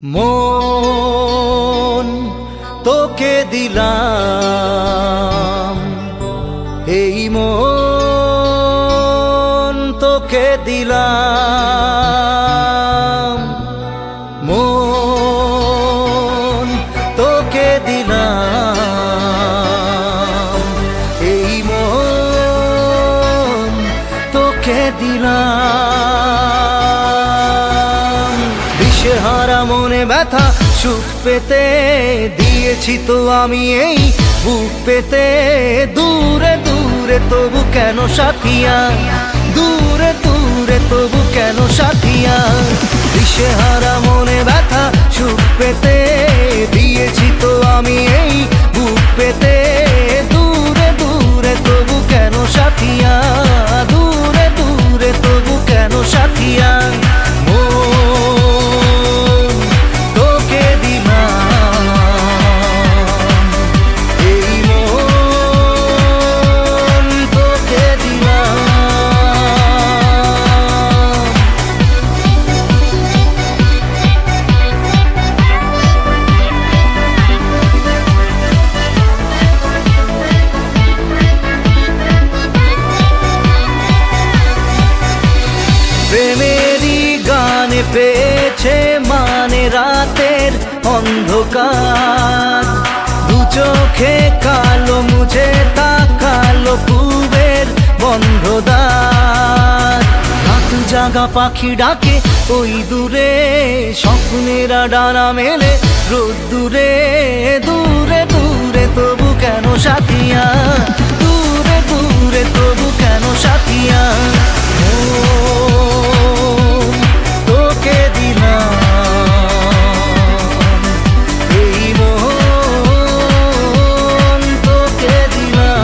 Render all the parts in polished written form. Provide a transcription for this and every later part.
মন তোকে দিলাম, এই মন তোকে দিলাম, মন তোকে দিলাম, এই মন তোকে দিলাম। দিশেহারা মনে ব্যথা সুখ পেতে দিয়েছি তো আমি এই বুক পেতে। দূরে দূরে তবু কেন সাথিয়া, দূরে দূরে তবু কেন সাথিয়া। দিশেহারা মনে ব্যথা সুখ পেতে দিয়েছি তো আমি এই বুক পেতে। দূরে দূরে তবু কেন সাথিয়া, দূরে দূরে তবু কেন সাথিয়া। প্রেমেরই গানে পেয়েছে মানে রাতের অন্ধকার। দু চোখে কালো মুঝে তাকালো পূবের বন্ধ দ্বার। রাত জাগা পাখি ডাকে ওই দূরে, স্বপ্নেরা ডানা মেলে রোদ্দুরে। দূরে দূরে তবু কেন সাথিয়া, দূরে দূরে তবু কেন সাথিয়া। তোকে দিলাম, এই মন তোকে দিলাম।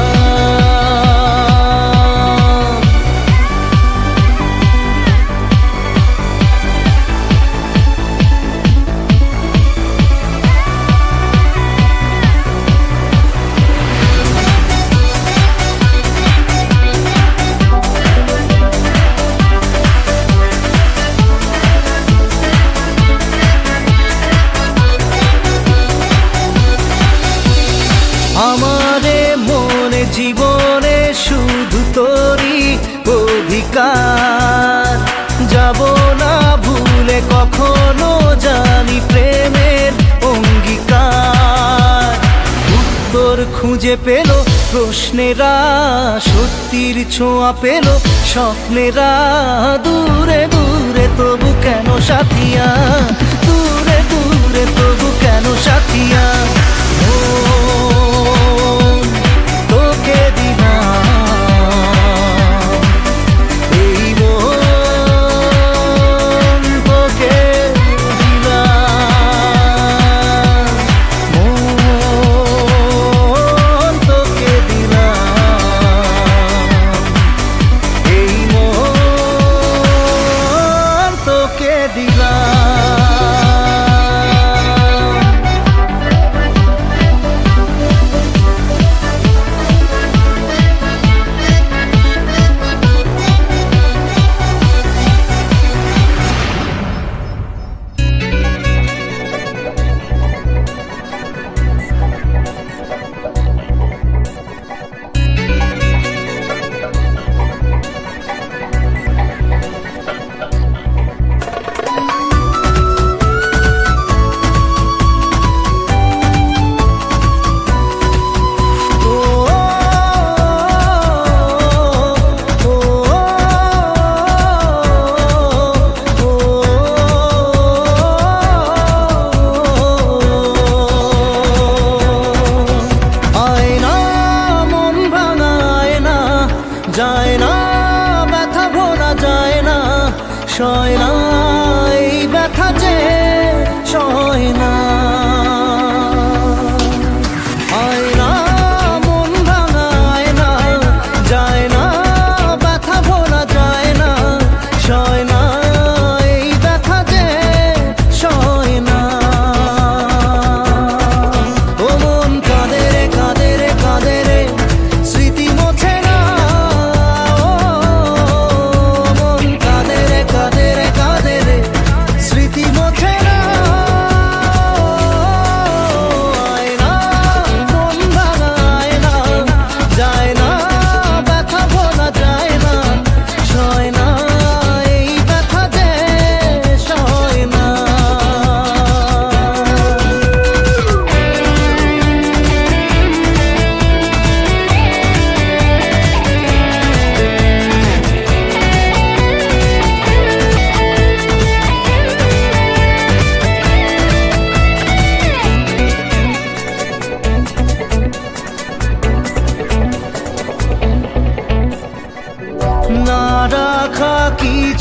আমারে মনে জীবনে শুধু তোরই অধিকার। যাব না ভুলে কখনো জানি প্রেমের অঙ্গীকার। উত্তর খুঁজে পেল প্রশ্নেরা, সত্যির ছোঁয়া পেল স্বপ্নেরা। দূরে দূরে তবু কেন সাথিয়া, দূরে দূরে তবু কেন সাথিয়া। তোকে দিলাম, এই মন তোকে দিলাম, মন তোকে দিলাম, এই মন তোকে দিলাম।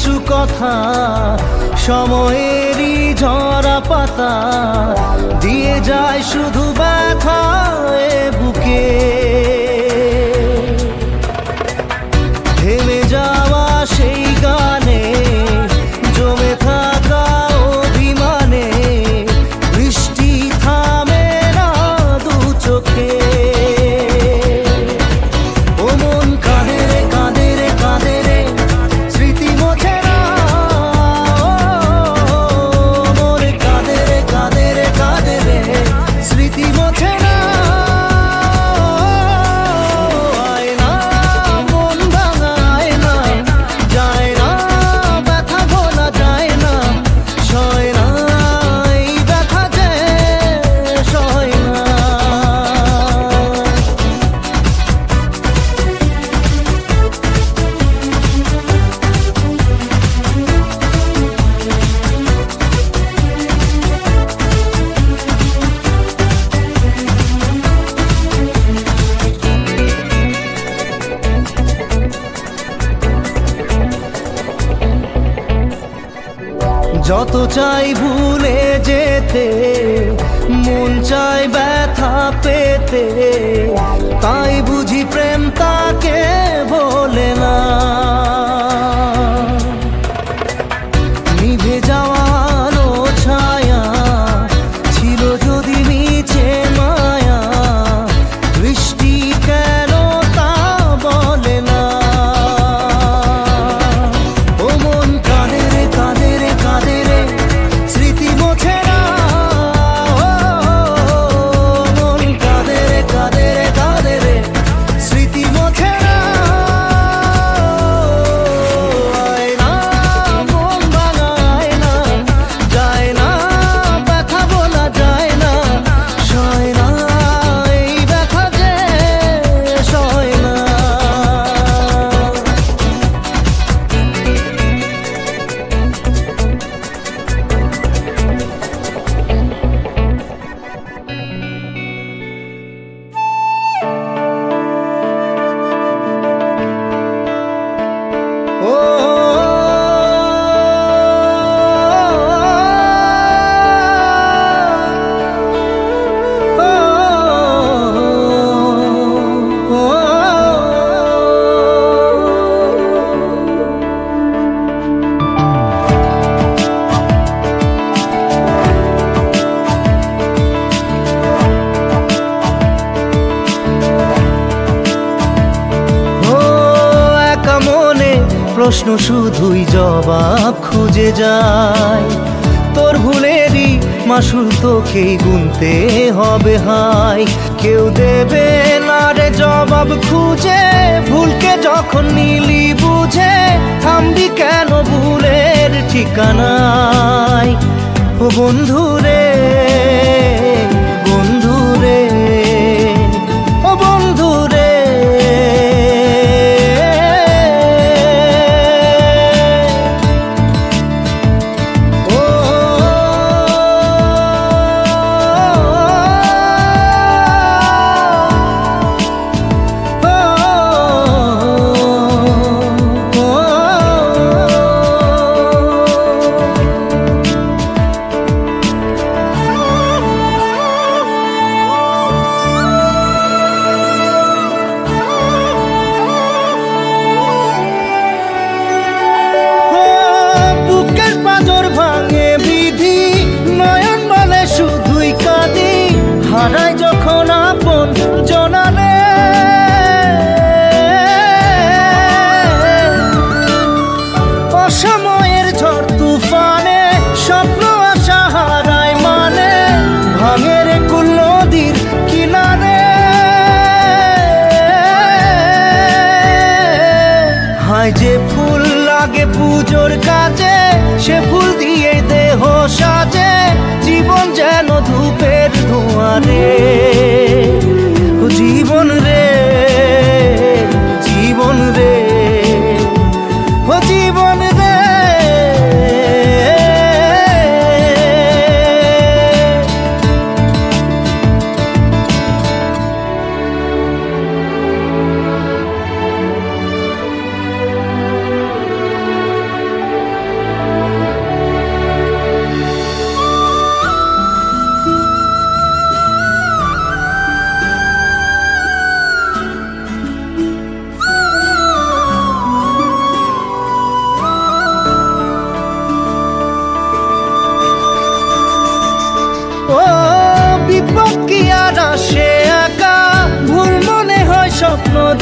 কিছু কথা সময়েরই ঝরা পাতা দিয়ে যায় শুধু ব্যথা এ বুকে। থেমে যাওয়া সেই গানে জমে থাকা অভিমানে বৃষ্টি থামে না দু চোখে। ও মন কাঁদে রে কাঁদে রে কাঁদে রে স্মৃতি মোছে না। মন কাঁদে রে কাঁদে রে কাঁদে রে স্মৃতি মোছে না। যত চাই ভুলে যেতে মন চাই ব্যথা পেতে, তাই বুঝি প্রেম তাকে বলে না। নিভে যাওয়া আলো ছায়া ছিল যদি মিছে মায়া, বৃষ্টি কেন তা বলে না। ও মন কাঁদে রে কাঁদে রে কাঁদে রে স্মৃতি মোছে না। মন কাঁদে রে কাঁদে রে কাঁদে রে স্মৃতি মোছে না। আয় না মন ভাঙায় না, যায় না ব্যথা বলা যায় না, সয় না এই ব্যথা যে সয় না। প্রশ্ন শুধুই জবাব খুঁজে যায়, তোর ভুলেরই মাসুল তোকেই গুনতে হবে হায়। কেউ দেবে না রে জবাব খুঁজে, ভুলকে যখন নিলি বুঝে থামবি কেন ভুলের ঠিকানায়। ও বন্ধু রে বন্ধু রে ও বন্ধু রে, হারাই যখন আপন জনারে, অসময়ের ঝড় তুফানে স্বপ্ন আশা হারায় মানে, ভাঙের কুল নদীর কিনারে। হায় যে ফুল লাগে পুজোর কাজে, সে ফুল দিয়ে দেহ সাজে, জীবন যেন ধূপের ধোঁয়ারে। ও জীবন রে জীবন রে ও জীবন রে।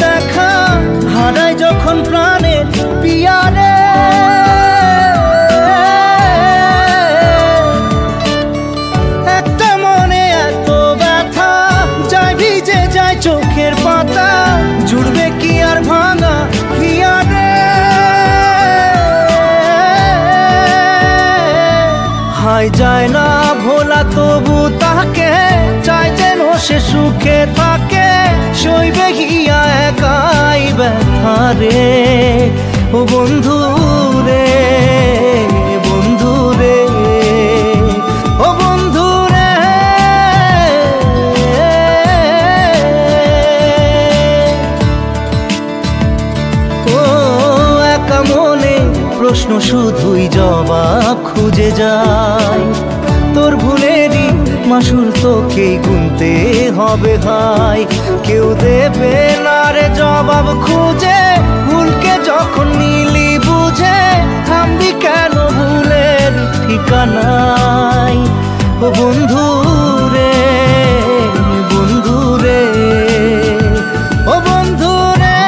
দেখা হারাই যখন প্রাণের পিয়ারে, একটা মনে এত ব্যথা যায় ভিজে যায় চোখের পাতা, জুড়বে কি আর ভাঙা হিয়ারে। হাই যায় না ভোলা তবু তাকে চাই যেন সে সুখে থাকে, সইবে হিয়া একাই ব্যথা রে। ও বন্ধু রে, বন্ধু রে, ও বন্ধু রে। ও একা মনে প্রশ্ন শুধুই জবাব খুঁজে যায়, তোর ভুলেরই মাসুল তোকেই গুনতে হবে ভাই। কেউ দেবে না রে জবাব খুঁজে, ভুলকে যখন নিলি বুঝে থামবি কেন ভুলের ঠিকানায়। ও বন্ধু রে, বন্ধু রে, ও বন্ধু রে।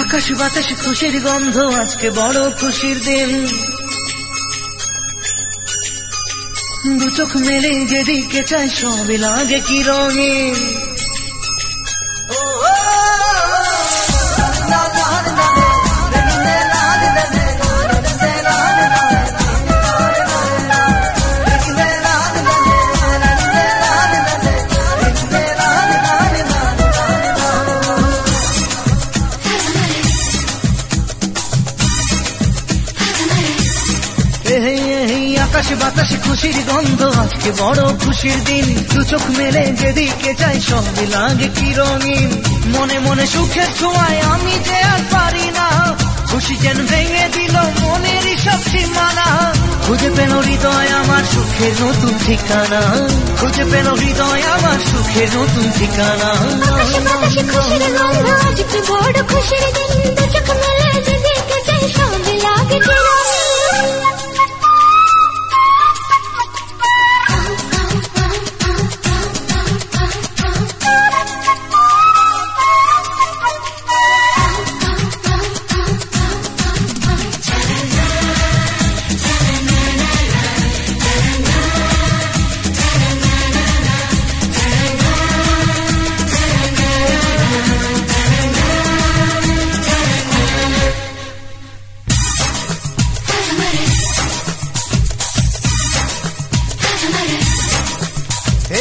আকাশ বাতাসে খুশির গন্ধ, আজকে বড় খুশির দিন। দু চোখ মেলে যেদিকে চাই সবই লাগে কি রঙিন। আকাশ বাতাসে খুশির গন্ধ, আজকে বড় খুশির দিন। দু চোখ মেলে যেদিকে চাই সবই লাগে কি রঙিন। মনে মনে সুখের ছোঁয়ায় আমি যে আর পারি না, খুশি যেন ভেঙে দিল মনেরই সব সীমানা। খুঁজে পেল হৃদয় আমার সুখের নতুন ঠিকানা, খুঁজে পেল হৃদয় আমার সুখের নতুন ঠিকানা। আকাশ বাতাসে খুশির গন্ধ, আজকে বড় খুশির দিন। দু চোখ মেলে যেদিকে চাই সবই লাগে কি রঙিন।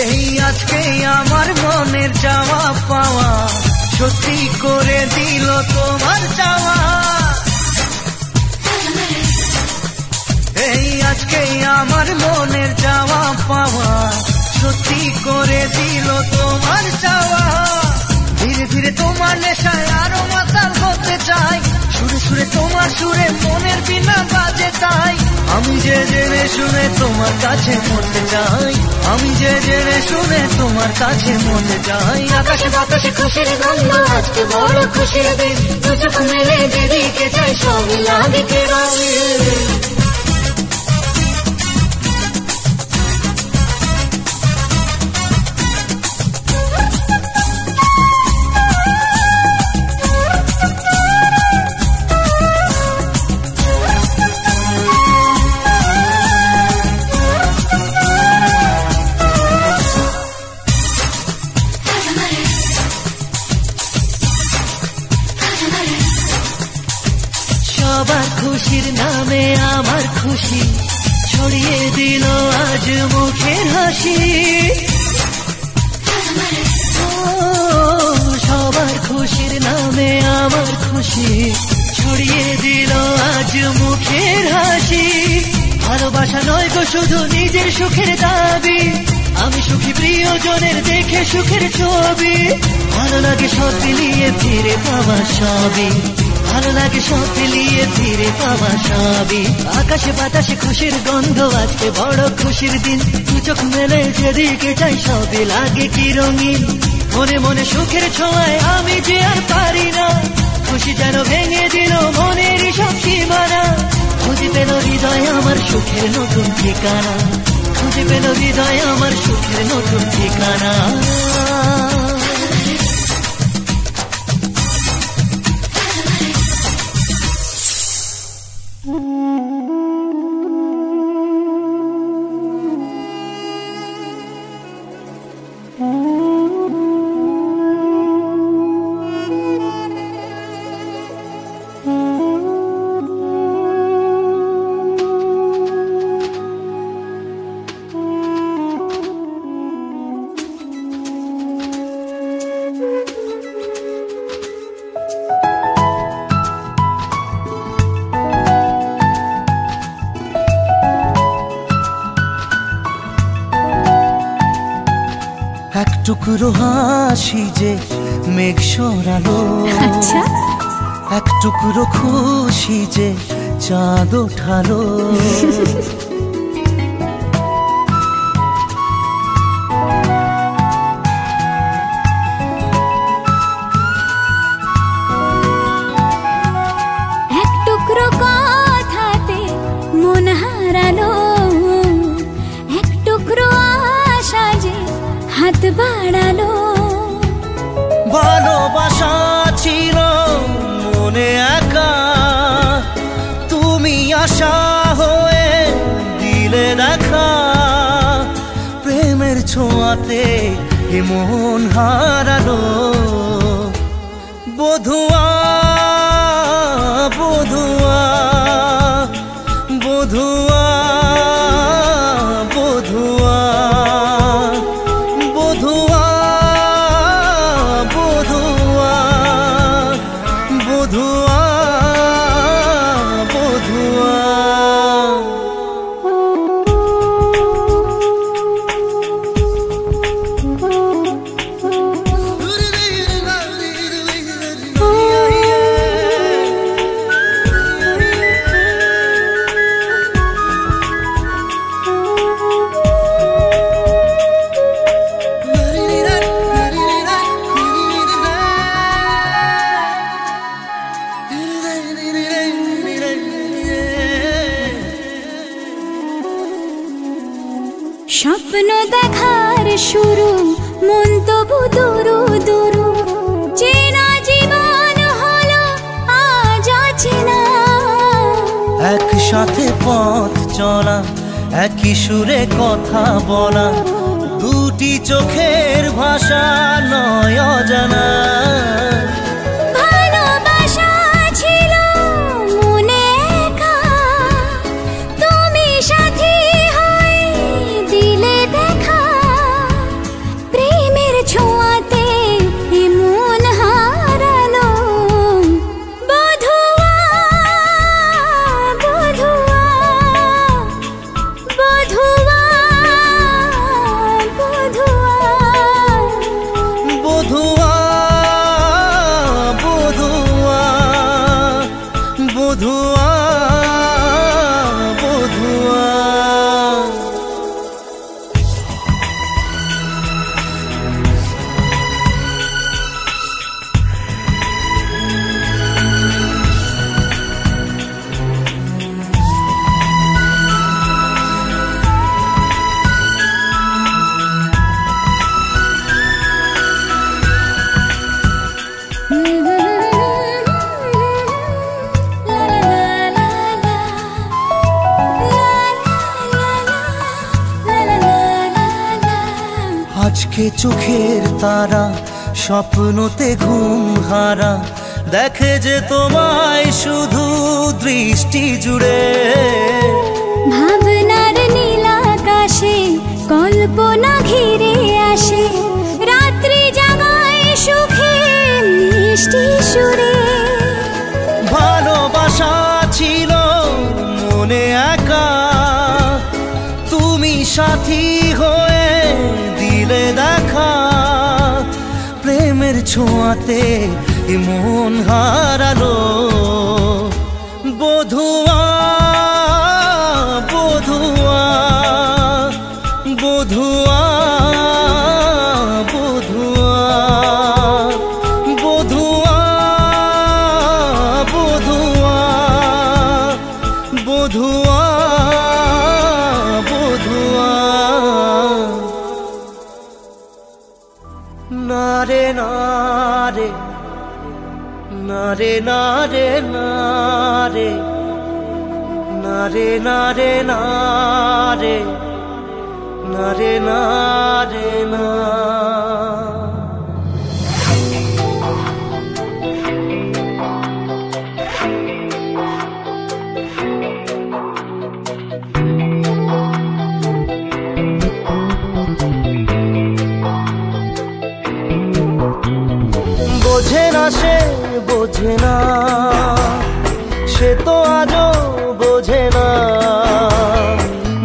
এই আজকে আমার মনের চাওয়া পাওয়া সত্যি করে দিল তোমার চাওয়া। এই আজকে আমার মনের চাওয়া পাওয়া সত্যি করে দিল তোমার চাওয়া। ধীরে ধীরে তোমার নেশায় আরো মাতাল হতে চাই, সুরে সুরে তোমার সুরে মনের বিনা বাজে তাই। আমি যে জেনে শুনে তোমার কাছে মরতে চাই, আমি যে জেনে শুনে তোমার কাছে মরতে চাই। আকাশ বাতাসে খুশির গন্ধ, আজকে বড় খুশির দিন। দু চোখ মেলে যেদিকে চাই সবই লাগে কি রঙিন। সবার খুশির নামে আমার খুশি ছড়িয়ে দিল আজ মুখের হাসি। সবার খুশির নামে আমার খুশি ছড়িয়ে দিল আজ মুখের হাসি। ভালোবাসা নয় গো শুধু নিজের সুখের দাবি, আমি সুখী প্রিয়জনের দেখে সুখের ছবি। ভালো লাগে সব মিলিয়ে ফিরে পাওয়া সবই, ভালো লাগে সব মিলিয়ে ফিরে পাওয়া সবই। আকাশে বাতাসে খুশির গন্ধ, আজকে বড় খুশির দিন। দু চোখ মেলে যেদিকে চাই সবই লাগে কি রঙিন। মনে মনে সুখের ছোঁয়ায় আমি যে আর পারি না, খুশি যেন ভেঙে দিল মনের সব সীমানা। খুঁজে পেল হৃদয় আমার সুখের নতুন ঠিকানা, খুঁজে পেল হৃদয় আমার সুখের নতুন ঠিকানা। এক টুকরো হাসি যে মেঘ সরালো, আচ্ছা এক টুকরো খুশি যে চাঁদ ওঠালো। এক টুকরো কথাতে মন হারালো, এক টুকরো আশা যে হাত বাড়ালো। ভালোবাসা ছিল মনে একা, তুমি আশা হয়ে দিলে দেখা। প্রেমের ছোঁয়াতে এ মন হারালো। বধুয়া বধুয়া বধুয়া বধুয়া বধুয়া বধুয়া বধুয়া বধুয়া। স্বপ্ন দেখার শুরু, মন তবু দুরু দুরু। চেনা জীবন হলো আজ অচেনা। একসাথে পথ চলা, একই সুরে কথা বলা, দুটি চোখের ভাষা নয় অজানা। ভালোবাসা ছিল মনে একা, তুমি সাথী হয়ে দিলে দেখা। প্রেমের ছোঁয়াতে এ মন হারালো। বধুয়া বধুয়া বধুয়া বধুয়া বধুয়া বধুয়া বধুয়া বধুয়া। আজকে চোখের তারা স্বপ্নতে ঘুম হারা, দেখে যে তোমায় শুধু দৃষ্টি জুড়ে। ভাবনার নীল আকাশে কল্পনা ঘিরে আসে, রাত্রি জাগায় সুখে মিষ্টি সুরে। ভালোবাসা ছিল মনে একা, তুমি সাথী হয়ে ছোঁয়াতে মন হারালো। বধুয়া বধুয়া বধুয়া বধুয়া বধুয়া বধুয়া বধুয়া বধুয়া। নারে নারে নারে নারে নারে নারে নারে নারে নারে নারে না। বোঝে না সে বোঝে না, সে তো আজও বোঝে না।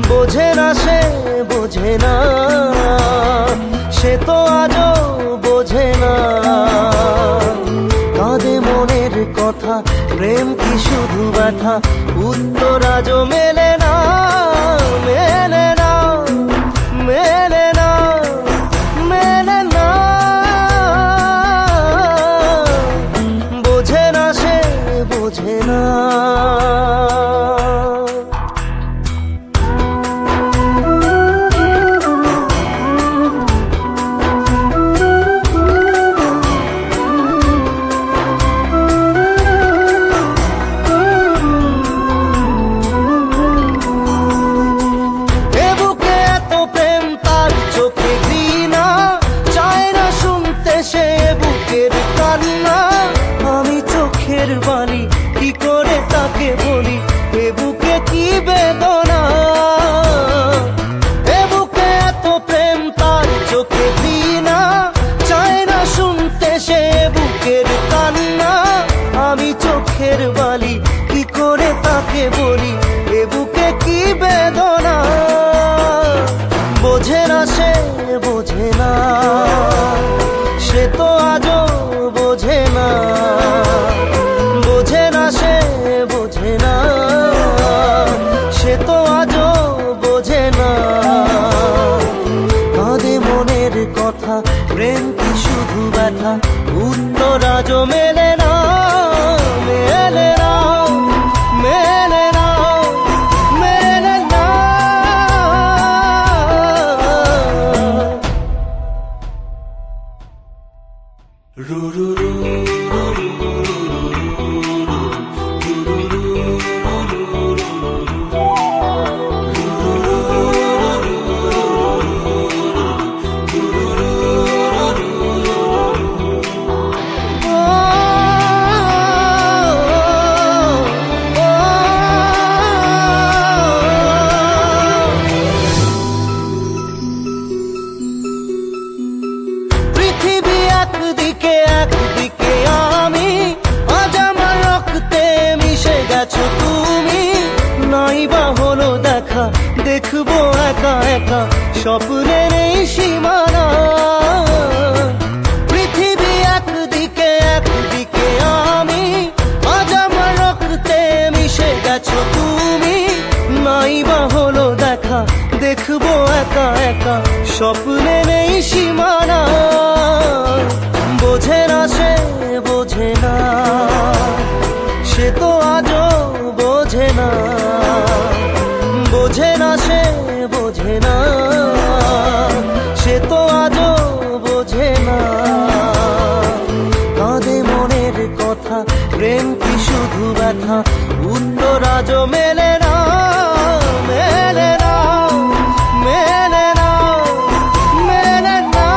বোঝে না সে বোঝে না, সে তো আজও বোঝে না। কাঁদে মনের কথা, প্রেম কি শুধু ব্যথা, উত্তর আজও মেলে না, মেলে না, মেলে না, মেলে না। বোঝে না সে বোঝে না। আমি চোখের বালি কি করে তাকে বলি, এ বুকে কি বেদনা। এ বুকে এত প্রেম তার চোখে ঘৃণা, চায় না শুনতে সে বুকের কান্না। আমি চোখের বালি কি করে তাকে বলি, এ বুকে কি বেদনা। বোঝে না সে বোঝে না, সে তো আজও বোঝে না। বোঝে না সে বোঝে না, সে তো আজও বোঝে না। কাঁদে মনের কথা, প্রেম কি শুধু ব্যথা, উত্তর আজও মেলে না, মেলে না, মেলে না, মেলে না। পৃথিবী একদিকে একদিকে আমি, আজ আমার রক্তে মিশে গেছো তুমি। নাই বা হলো দেখা, দেখবো একা একা স্বপ্নের এই সীমানা। পৃথিবী একদিকে একদিকে আমি, আজ আমার রক্তে মিশে গেছো তুমি। নাই বা হলো দেখা, দেখবো একা একা স্বপ্নের এই সীমানা। বোঝে না সে বোঝে না, সে তো আজও বোঝে না। বোঝে না সে বোঝে না, সে তো আজও বোঝে না। কাঁদে মনের কথা, প্রেম কি শুধু ব্যথা, উত্তর আজও মেলে না, মেলে না, মেলে না, মেলে না।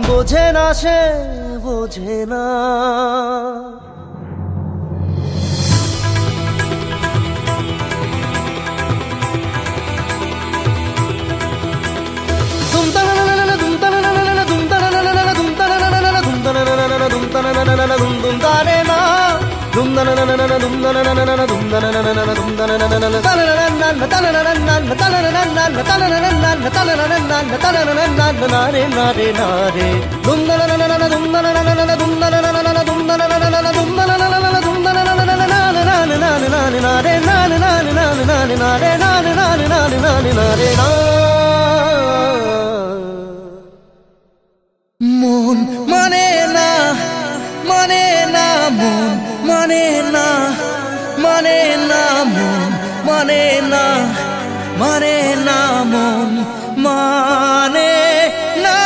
বোঝে না সে বোঝে না। ধুম মন মানে না মানে না মন মানে না মানে না মন মানে না মানে না মন মানে না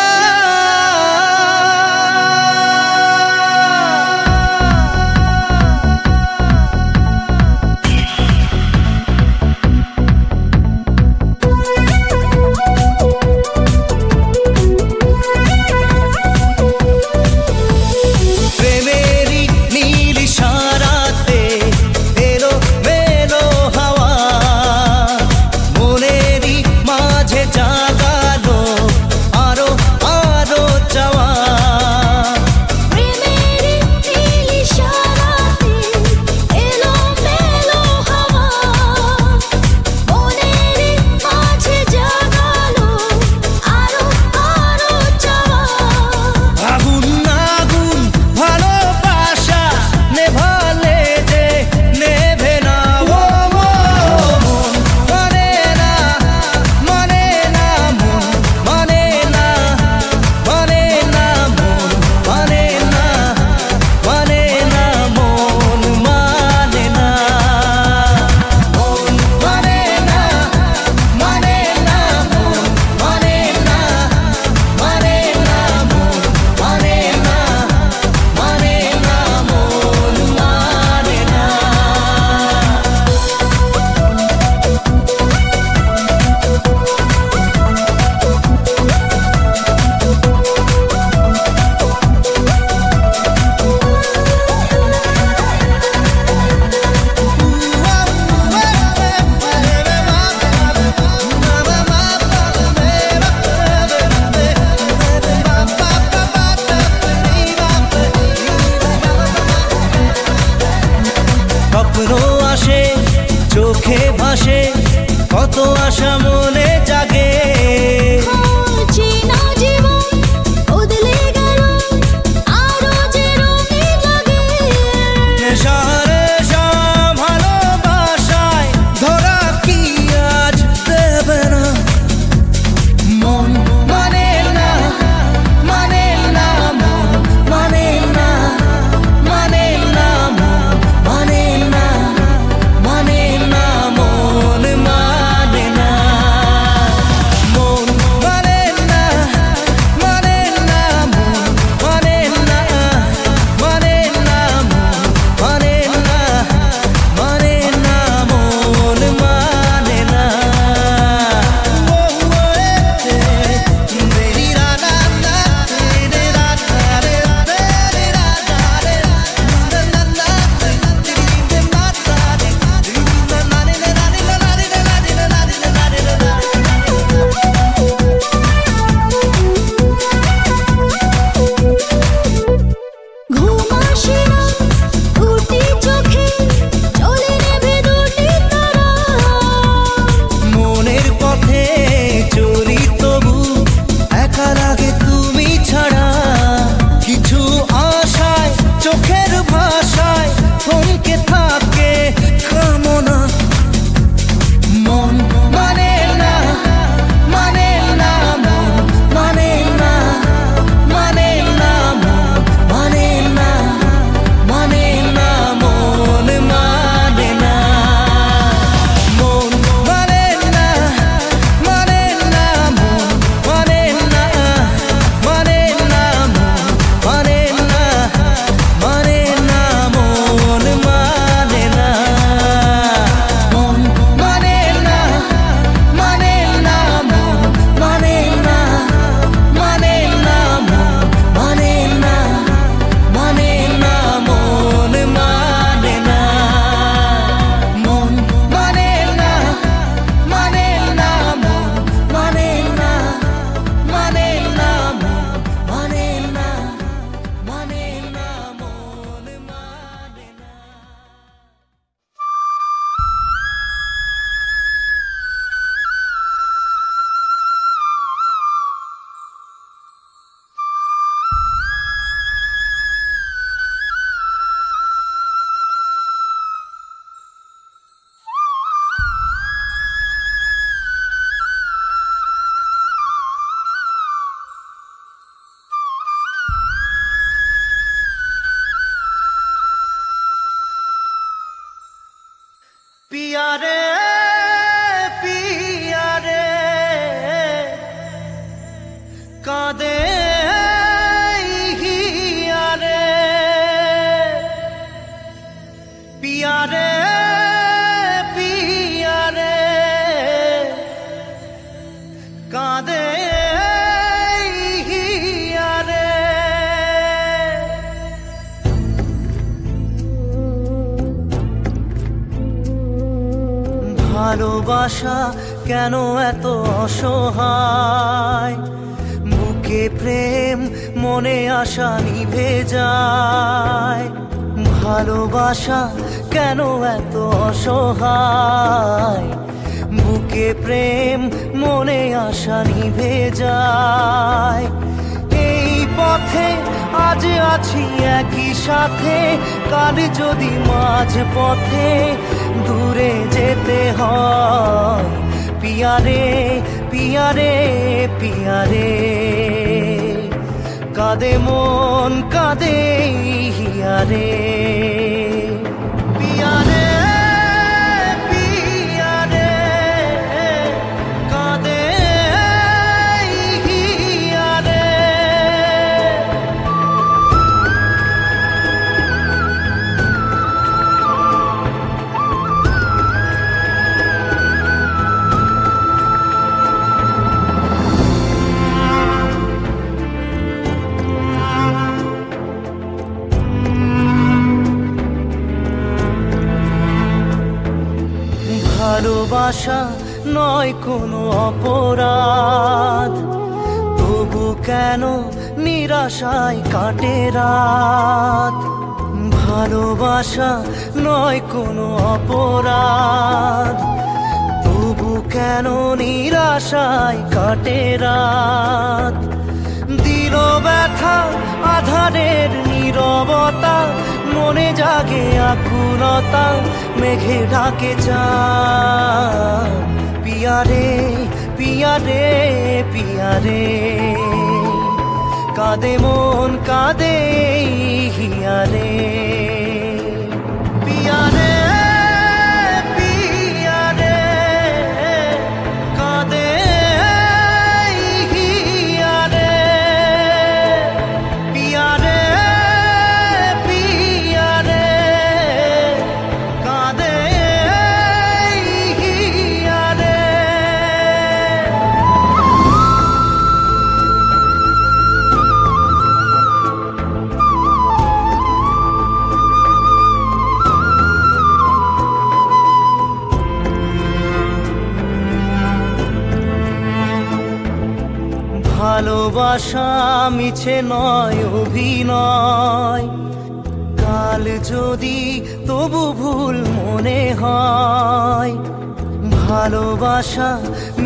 কাঁদে হিয়ারে। ভালোবাসা কেন এত অসহায়, বুকে প্রেম মনে আশা নিভে যায়। ভালোবাসা কেন এত অসহায়, বুকে প্রেম মনে আশা নিভে যায়। এই পথে আজ আছি একই সাথে, কাল যদি মাঝ পথে দূরে যেতে হয়। পিয়ারে পিয়ারে পিয়ারে, কাঁদে মন কাঁদে হিয়ারে। পিয়ারে পিয়ারে, কাঁদে হিয়ারে। ভালোবাসা নয় কোনো অপরাধ, তবু কেন নিরাশায় কাটে রাত। ভালোবাসা নয় কোনো অপরাধ, তবু কেন নিরাশায় কাটে রাত। দিল ব্যথা আধারের নীরবতা, মনে জাগে আকুলতা, মেঘে ঢাকে চাঁদ। পিয়ারে পিয়ারে পিয়ারে, কাঁদে মন কাঁদে হিয়ারে। পিয়ারে পিয়ারে, কাঁদে হিয়ারে। পিয়ারে পিয়ারে, কাঁদে হিয়ারে। ভালোবাসা মিছে নয় অভিনয়, কাল যদি তবু ভুল মনে হয়। ভালোবাসা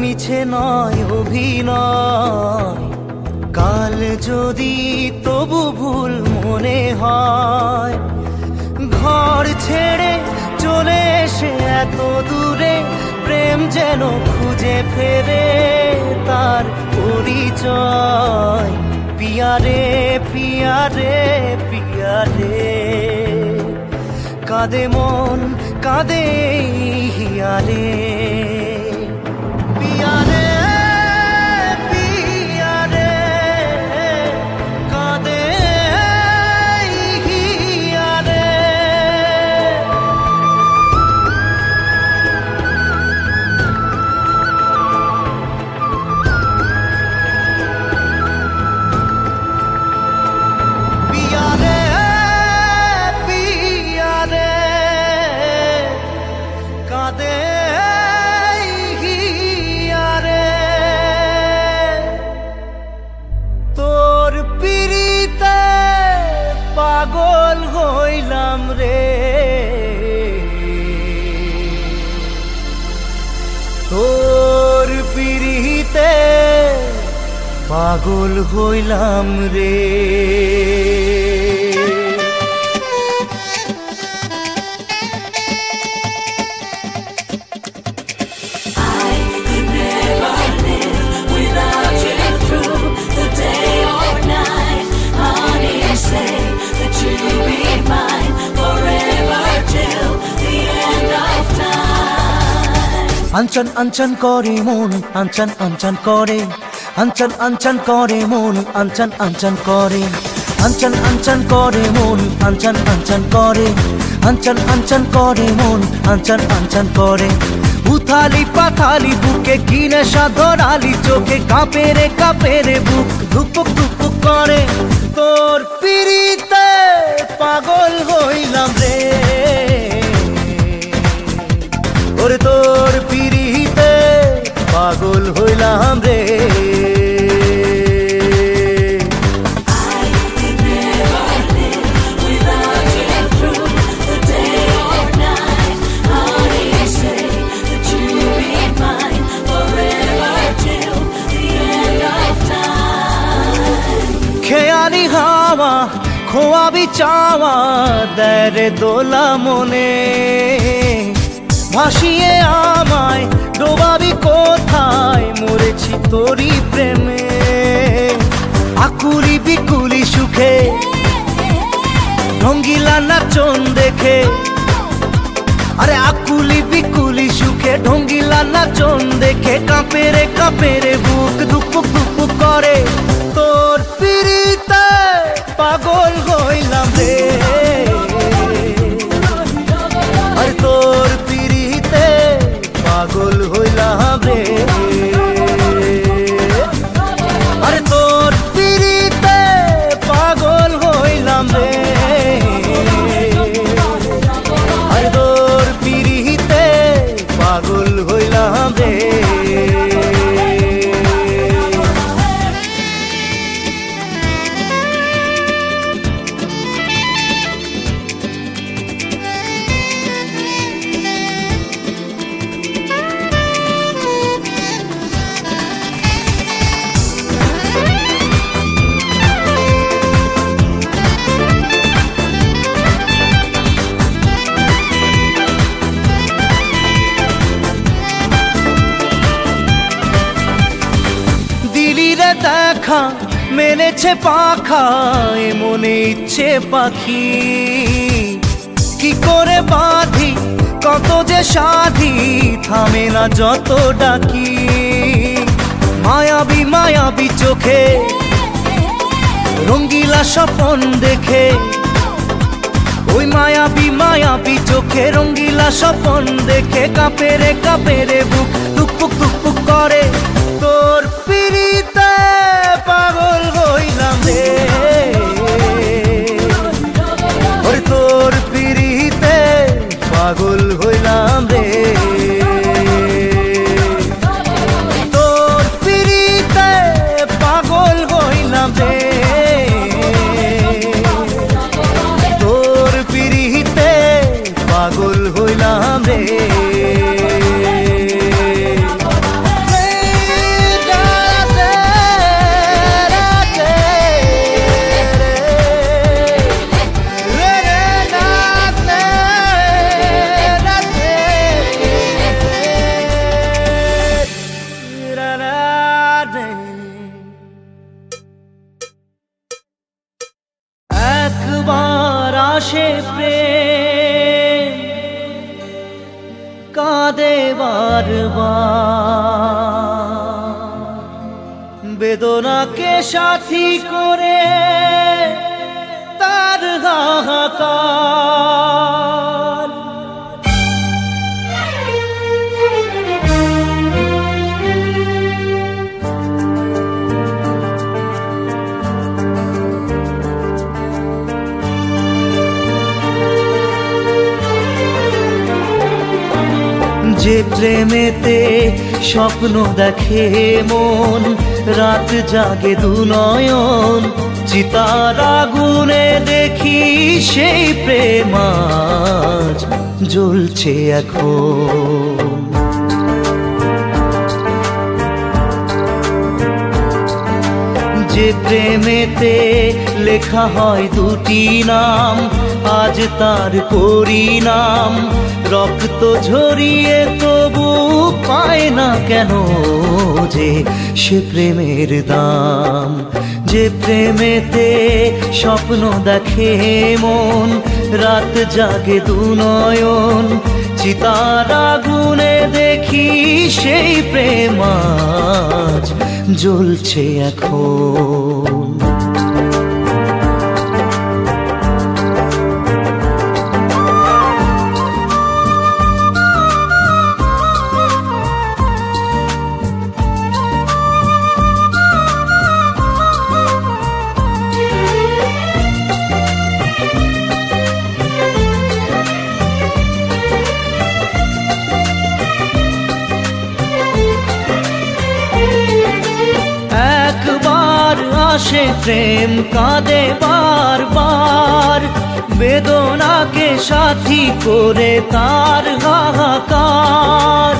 মিছে নয় অভিনয়, কাল যদি তবু ভুল মনে হয়। ঘর ছেড়ে চলে এসে এত দূরে, প্রেম যেন খুঁজে ফেরে তার পরিচয়। পিয়ারে পিয়ারে পিয়ারে, কাঁদে মন কাঁদে হিয়ারে। পিয়ারে পিয়ারে, কাঁদে হিয়ারে। পিয়ারে পিয়ারে, কাঁদে হিয়ারে। তোর পিরিতে পাগল হইলাম রে, তোর পিরিতে পাগল হইলাম রে। আঞ্চন আঞ্চন করে মন, আঞ্চন আঞ্চন করে, আঞ্চন আঞ্চন করে মন, আঞ্চন আঞ্চন করে। আঞ্চন আঞ্চন করে মন, আঞ্চন আঞ্চন করে, আঞ্চন আঞ্চন করে মন, আঞ্চন আঞ্চন করে। উথালি পাথালি বুকে কি নেশা ধরালি চোখে কাঁপে রে বুক ধুপুক ধুপুক করে তোর পিড়িতে পাগল হইলাম রে ওরে তোর পিড়িতে পাগল হইলাম রে খেয়ালি হাওয়া খোয়াবি চাওয়া দেরে দোলা মনে ভাসিয়ে আমায় ডোবাবি কোথায় মরেছি তোরই প্রেমে আকুলি বিকুলি সুখে ঢঙ্গিলা নাচন দেখে আরে আকুলি বিকুলি সুখে ঢঙ্গিলা নাচন দেখে কাঁপে রে বুক ধুপুক ধুপুক করে তোর পিড়িতে পাগল হইলাম রে আর তোর পিড়িতে পাগল হইলাম রে আরে তোর পিড়িতে পাগল হইলাম রে আরে তোর পিড়িতে পাগল হইলাম রে দেখা মেলেছে পাখা এ মনে ইচ্ছে পাখি কি করে বাঁধি কত যে সাধি থামে না যত ডাকি মায়াবী মায়াবী চোখে রঙ্গিলা স্বপন দেখে ওই মায়াবী চোখে রঙ্গিলা স্বপন দেখে কাঁপে রে বুক টুকপুক টুকপুক করে তোর পিড়িতে পাগল হইলাম রে ওরে তোর পিড়িতে পাগল হইলাম রে তোর পিড়িতে পাগল হইলাম রে তোর পিড়িতে পাগল হইলাম রে একবার আসে প্রেম কাঁদে বারবার বেদনাকে সাথী করে তার হাহাকার যে প্রেমেতে স্বপ্ন দেখে মন রাত জাগে দু নয়ন চিতার আগুনে দেখি সেই প্রেম আজ জ্বলছে এখন যে প্রেমেতে লেখা হয় দুটি নাম আজ তার পরিণাম রক্ত ঝরিয়ে তবু পায় না কেন যে সে প্রেমের দাম যে প্রেমেতে স্বপ্ন দেখে মন রাত জাগে দু নয়ন চিতার আগুনে দেখি সেই প্রেম আজ জ্বলছে এখন আসে প্রেম কাঁদে বারবার, বেদনাকে সাথী করে তার হাহাকার।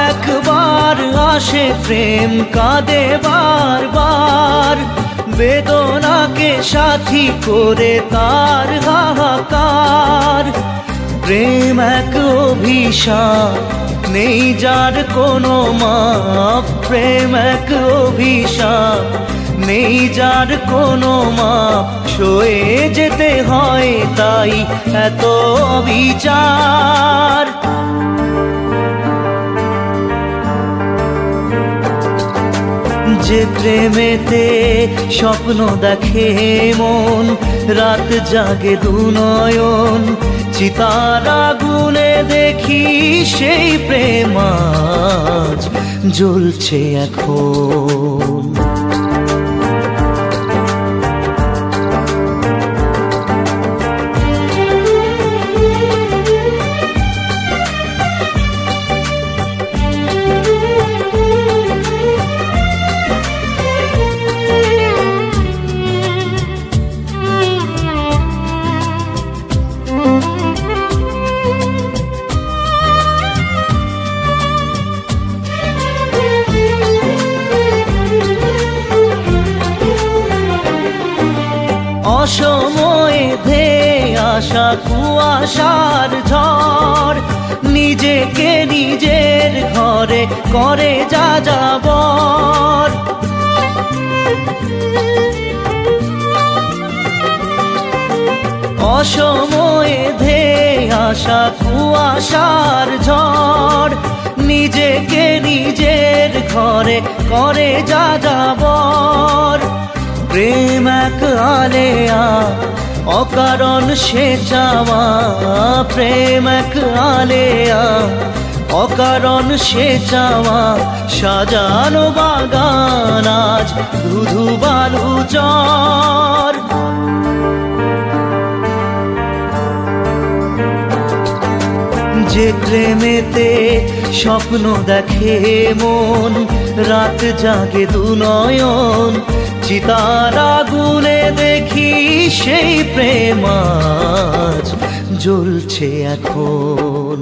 একবার আসে প্রেম কাঁদে বারবার, বেদনাকে সাথী করে তার হাহাকার। প্রেম এক অভিশাপ, নেই যার কোনো মাপ। প্রেম এক অভিশাপ, নেই যার কোনো মাপ। সয়ে যেতে হয় তাই এত বিচার। যে প্রেমেতে স্বপ্ন দেখে মন, রাত জাগে দুনয়ন, চিতার আগুনে দেখি সেই প্রেম আজ জ্বলছে এখন। অসময়ে ধেয়ে আসা কুয়াশার ঝড়, নিজেকে নিজের ঘরে করে যাযাবর। অসময়ে ধেয়ে আসা কুয়াশার ঝড়, নিজেকে নিজের ঘরে করে যাযাবর। প্রেম এক আলেয়া, অকারণ সে চাওয়া। প্রেম এক আলেয়া, অকারণ সে চাওয়া। সাজানো বাগান আজ ধুধু বালু চর। যে প্রেমেতে স্বপ্ন দেখে মন, রাত জাগে দুনয়ন, চিতার আগুনে দেখি সেই প্রেম আজ জ্বলছে এখন।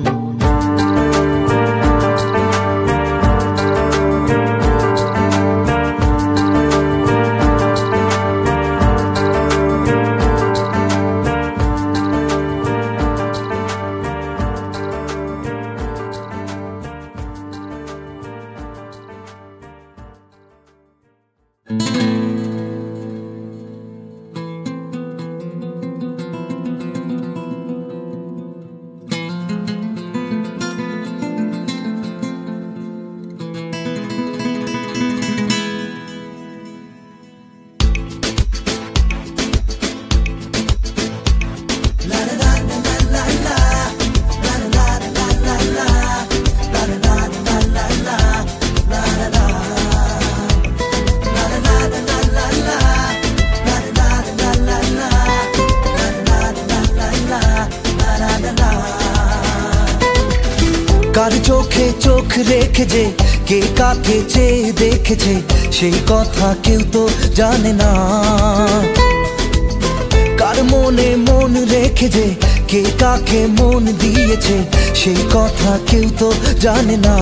কার চোখে চোখ রেখে যে কে কাকে চেয়ে দেখেছে, সেই কথা কেউ তো জানে না। কার মনে মন রেখে যে কে কাকে মন দিয়েছে, সেই কথা কেউ তো জানে না।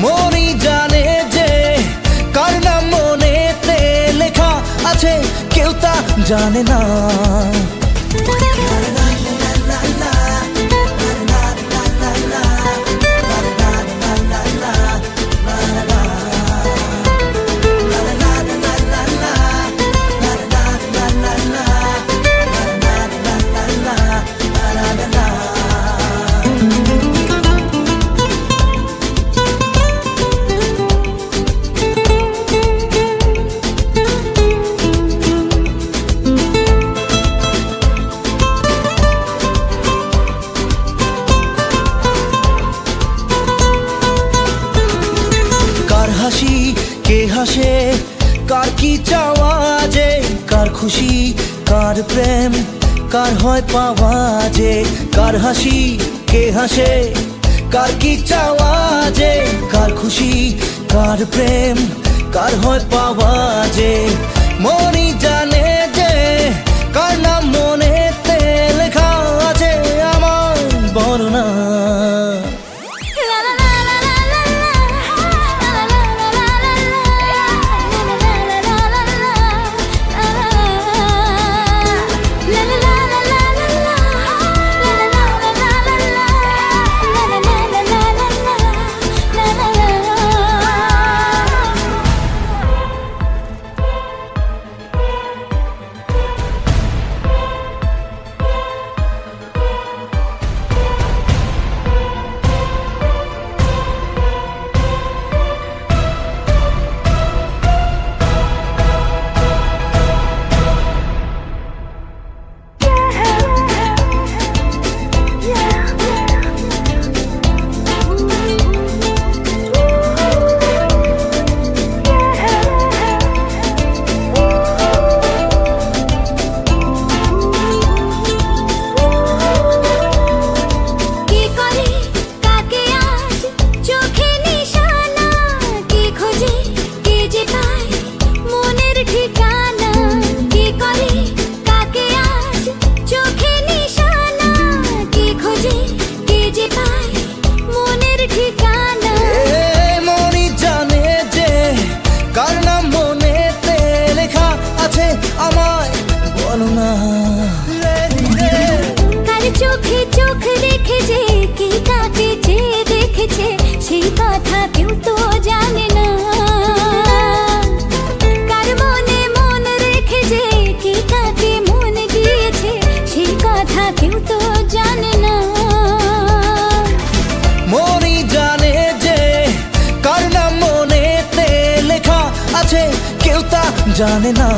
মনই জানে যে কার নাম মনেতে লেখা আছে, কেউ তা জানে না। হাসে কার কি চাওয়া যে, কার খুশি কার প্রেম কার হয় পাওয়া যে। কার হাসি কে হাসে কার কি চাওয়া যে, কার খুশি কার প্রেম কার হয় পাওয়া যে, মনই জানে যে কার নাম মনেতে লেখা আছে আমার বর্ণনা। চোখে চোখ রেখেছে কি কাকে চেয়ে দেখেছে সেই কথা কেউ তো জানে না। কার মনে মন রেখেছে কি কাকে মন দিয়েছে সেই কথা কেউ তো জানে না। মনই জানে যে কার নাম মনেতে লেখা আছে কেউ তা জানে না।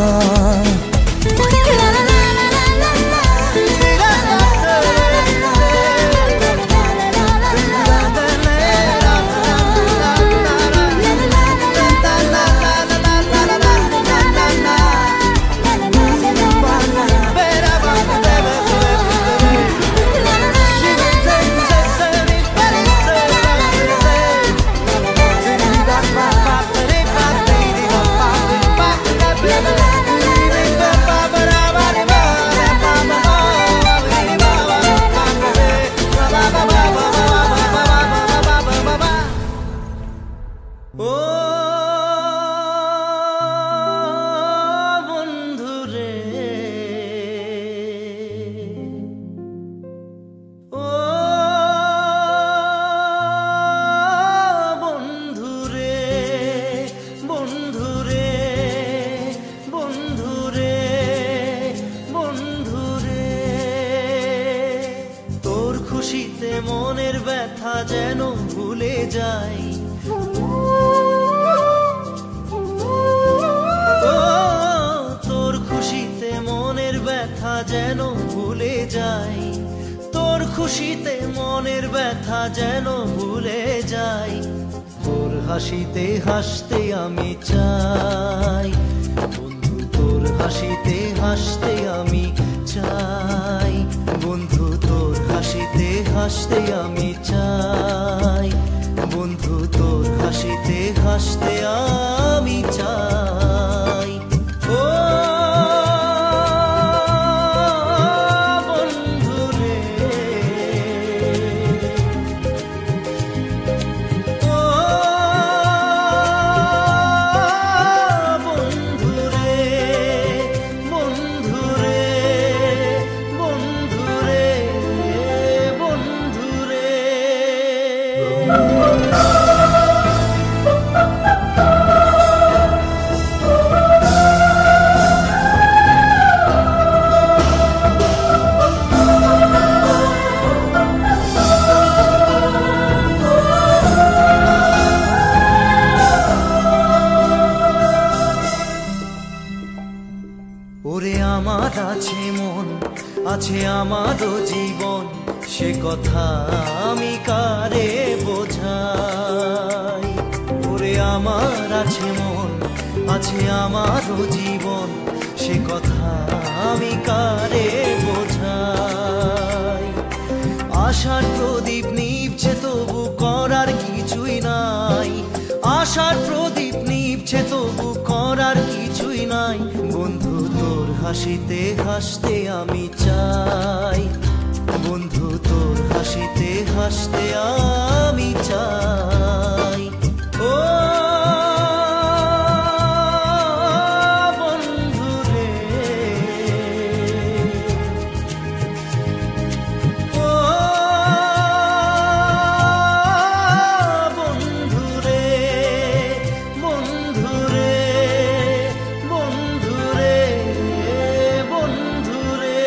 খুশিতে মনের ব্যথা যেন ভুলে যাই, তোর খুশিতে মনের ব্যথা যেন ভুলে যাই, তোর খুশিতে মনের ব্যথা যেন ভুলে যাই। তোর হাসিতে হাসতে আমি চাই বন্ধু, তোর হাসিতে হাসতে আমি চাই বন্ধু, তোর হাসিতে হাসতে আমি চাই বন্ধু, তোর হাসিতে হাসতে আমি চাই। ও বন্ধু রে, ও বন্ধু রে, বন্ধু রে, বন্ধু রে, বন্ধু রে। ওরে আমার আছে মন, আছে আমারও জীবন, সে কথা আমি কারে বোঝাই। ওরে আমার আছে মন, আছে আমারও জীবন, সে কথা আমি কারে বোঝাই। আশার প্রদীপ নিভছে তবু করার কিছুই নাই, আশার প্রদীপ নিভছে তবু করার কিছুই নাই। বন্ধু তোর হাসিতে হাসতে আমি চাই, বন্ধু তোর হাসিতে হাসতে আমি চাই। ও বন্ধু রে, ও বন্ধু রে, বন্ধু রে, বন্ধু রে, বন্ধু রে।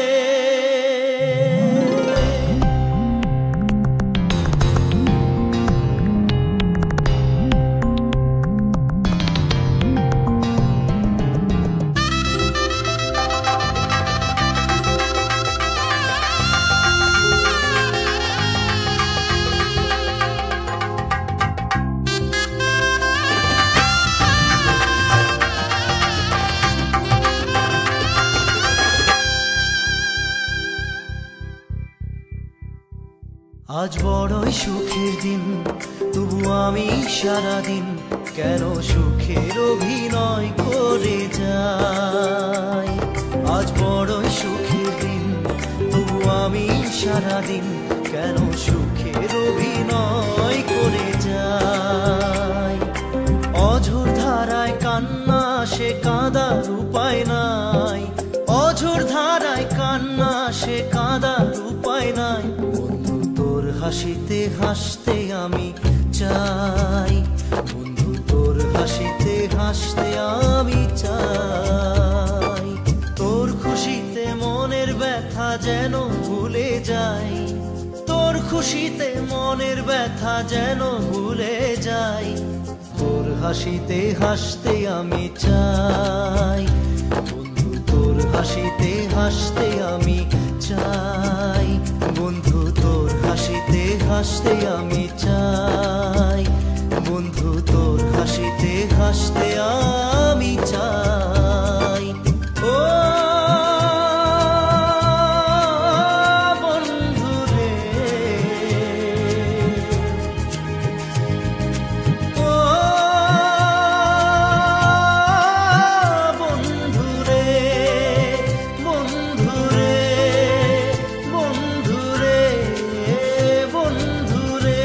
আজ বড়ই সুখের দিন, তবু আমি সারাদিন কেন সুখের অভিনয় করে যাই। আজ বড়ই সুখের দিন, তবু আমি সারাদিন কেন সুখের অভিনয় করে যাই। অঝোর ধারায় কান্না সে কাঁদার উপায় নাই, অঝোর ধারায় কান্না সে কাঁদার উপায় নাই। বন্ধু তোর হাসিতে হাসতে আমি চাই, বন্ধু তোর হাসিতে হাসতে আমি চাই। তোর খুশিতে মনের ব্যথা যেন ভুলে যাই, তোর খুশিতে মনের ব্যথা যেন ভুলে যাই। তোর হাসিতে হাসতে আমি চাই, বন্ধু তোর হাসিতে হাসতে আমি চাই, বন্ধু তোর হাসিতে হাসতে আমি চাই, বন্ধু তোর হাসিতে হাসতে আমি চাই। ও বন্ধু রে, ও বন্ধু রে, বন্ধু রে, বন্ধু রে, বন্ধু রে।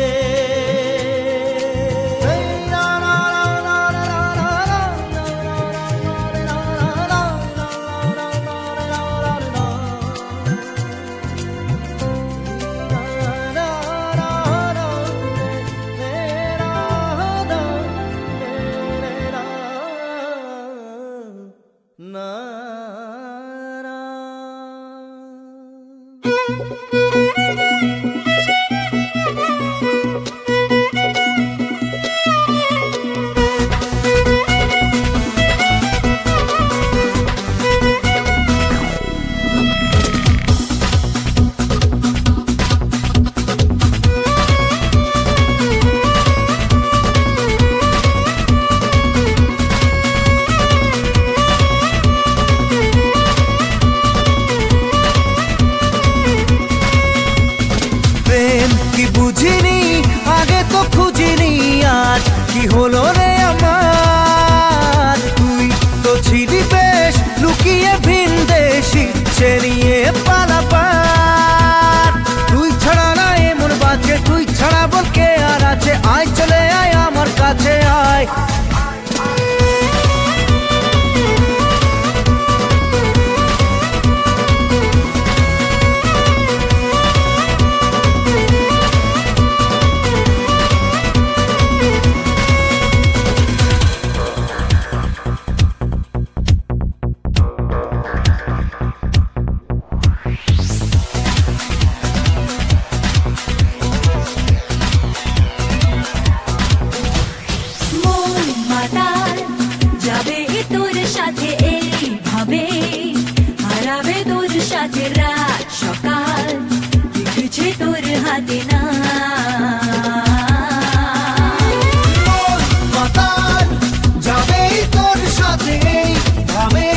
বুঝিনি আগে তো খুঁজিনি, আজ কি হলো রে আমার। তুই তো ছিলি বেশ লুকিয়ে ভিন দেশি সে নিয়ে পালাপার। তুই ছাড়া না এমন বাজে, তুই ছাড়া বল কে আর আছে। আয় চলে আয় আমার কাছে আয়। রাত সকাল লিখছে তোর হাতে না। যাবে তোর সাথে ভাবে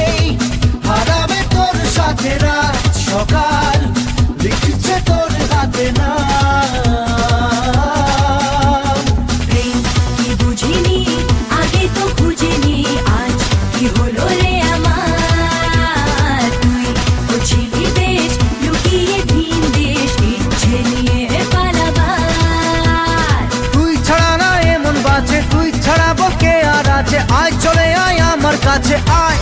হারাবে তোর সাথে রাত সকাল লিখছে তোর হাতে না। কাছে আয়।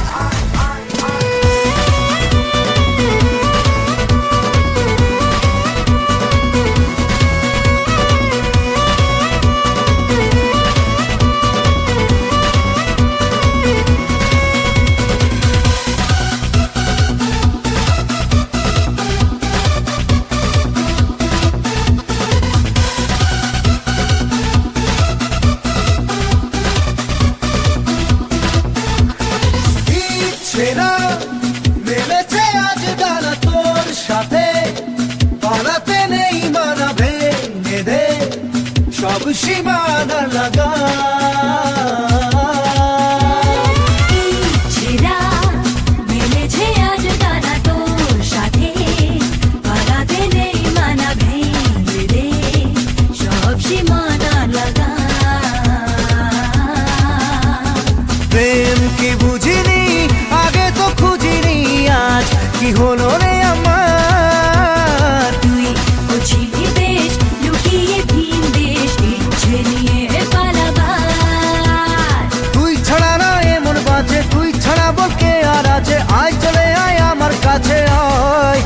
মেলেছে আজ ডানা তোর সাথে, পালাতে নেই মানা, ভেঙে দে সব সীমানা লাগা। মেলেছে আজ ডানা তোর সাথে, পালাতে নেই মানা, ভেঙে দে সব সীমানা লাগা। প্রেম কি বুঝিনি আগে তো খুঁজিনি, আজ কি হলো রে আমার। তুই বুঝিনি বেশ লুকিয়ে ভিন দেশ, ইচ্ছে নিয়ে পালাবার। তুই ছাড়া না এমন বাজে, তুই ছাড়া বলকে আর আছে, আয় চলে আয় আমার কাছে আয়।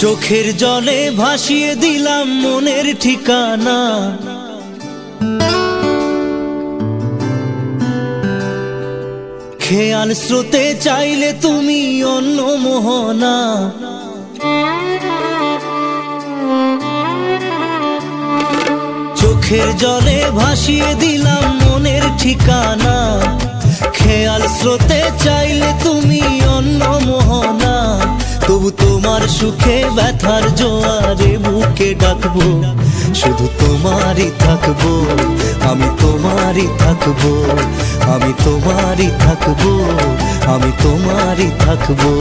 চোখের জলে ভাসিয়ে দিলাম মনের ঠিকানা, খেয়াল স্রোতে চাইলে তুমি অন্য মোহনা। চোখের জলে ভাসিয়ে দিলাম মনের ঠিকানা, খেয়াল স্রোতে চাইলে তুমি অন্য মোহনা। তবু তোমার সুখে ব্যথার জোয়ারে বুকে ডাকবো, শুধু তোমারই থাকবো, আমি তোমারই থাকবো, আমি তোমারই থাকবো, আমি তোমারই থাকবো।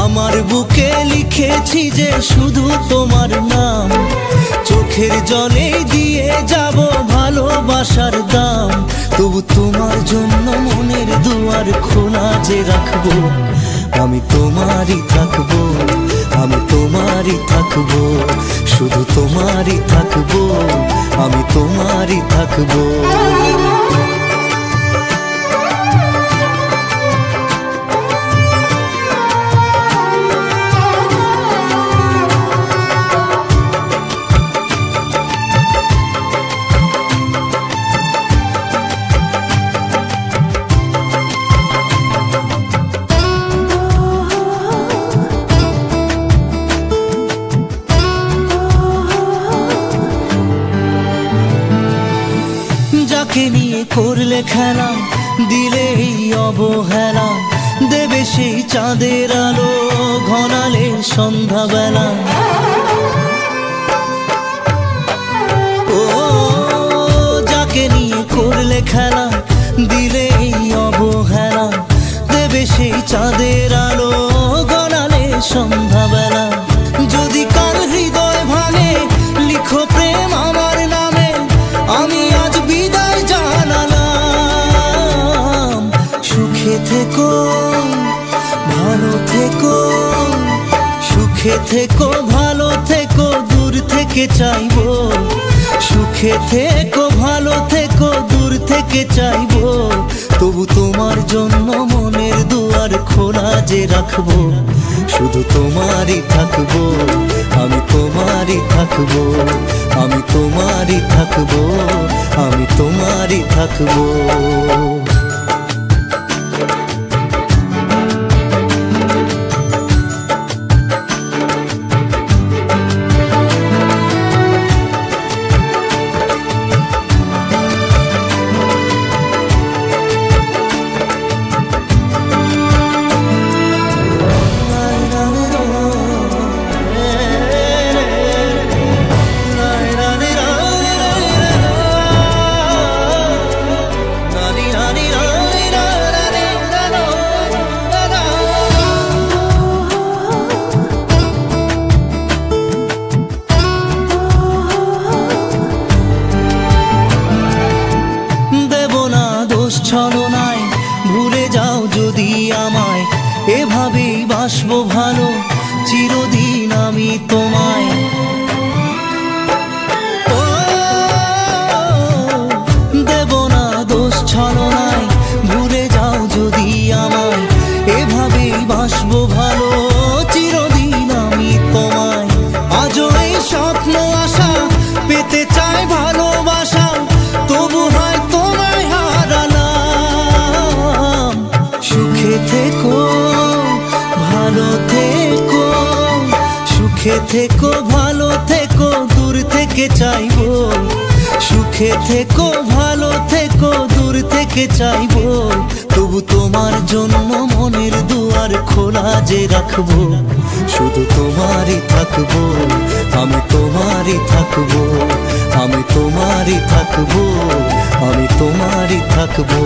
আমার বুকে লিখেছি যে শুধু তোমার নাম, চোখের জলে দিয়ে যাব ভালোবাসার দাম। তবু তোমার জন্য মনের দুয়ার খোলা যে রাখবো, আমি তোমারই থাকবো, আমি তোমারই থাকবো, শুধু তোমারই থাকবো, আমি তোমারই থাকবো। যাকে নিয়ে করলে খেলা, দিলে এই অবহেলা, দেবে সেই চাঁদের আলো ঘনালে সন্ধ্যাবেলা। ও যাকে নিয়ে করলে খেলা, দিলে এই অবহেলা, দেবে সেই চাঁদের আলো ঘনালে সন্ধ্যাবেলা। যদি কাল হৃদয় ভাঙে লিখো প্রেম আমার নামে, আমি আজ বিদায় জানালাম। সুখে থেকো ভালো থেকো, সুখে থেকো ভালো থেকো, দূর থেকে চাইবো। সুখে থেকো ভালো থেকো, দূর থেকে চাইবো। তবু তোমার জন্য মনের দুয়ার খোলা যে রাখবো, শুধু তোমারই থাকবো, আমি তোমারই থাকবো, আমি তোমারই থাকবো, আমি তোমারই থাকবো। সুখে থেকো ভালো থেকো দূর থেকে চাইবো, সুখে থেকো ভালো থেকো দূর থেকে চাইবো, তবু তোমার জন্য মনের দুয়ার খোলা যে রাখবো, শুধু তোমারই থাকবো, আমি তোমারই থাকবো, আমি তোমারই থাকবো, আমি তোমারই থাকবো।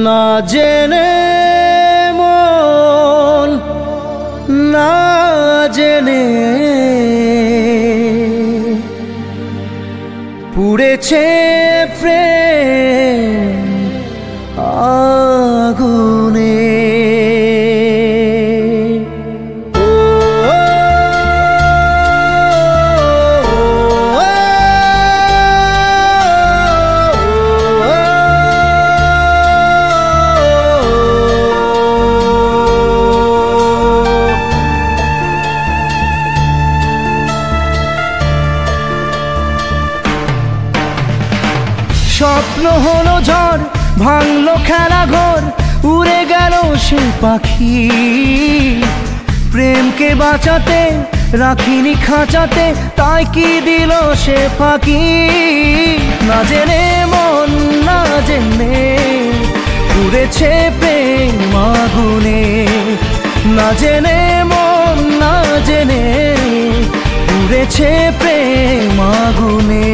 না জেনে মন না জেনে পুড়েছে প্রেম আগুনে। স্বপ্ন হলো ঝড় ভাঙলো খেলা ঘর, উড়ে গেল সে পাখি, প্রেমকে বাঁচাতে রাখিনি খাঁচাতে, তাই কি দিল সে ফাঁকি। না জেনে মন না জেনে পুড়েছে প্রেম আগুনে, না জেনে মন না জেনে পুড়েছে প্রেম আগুনে।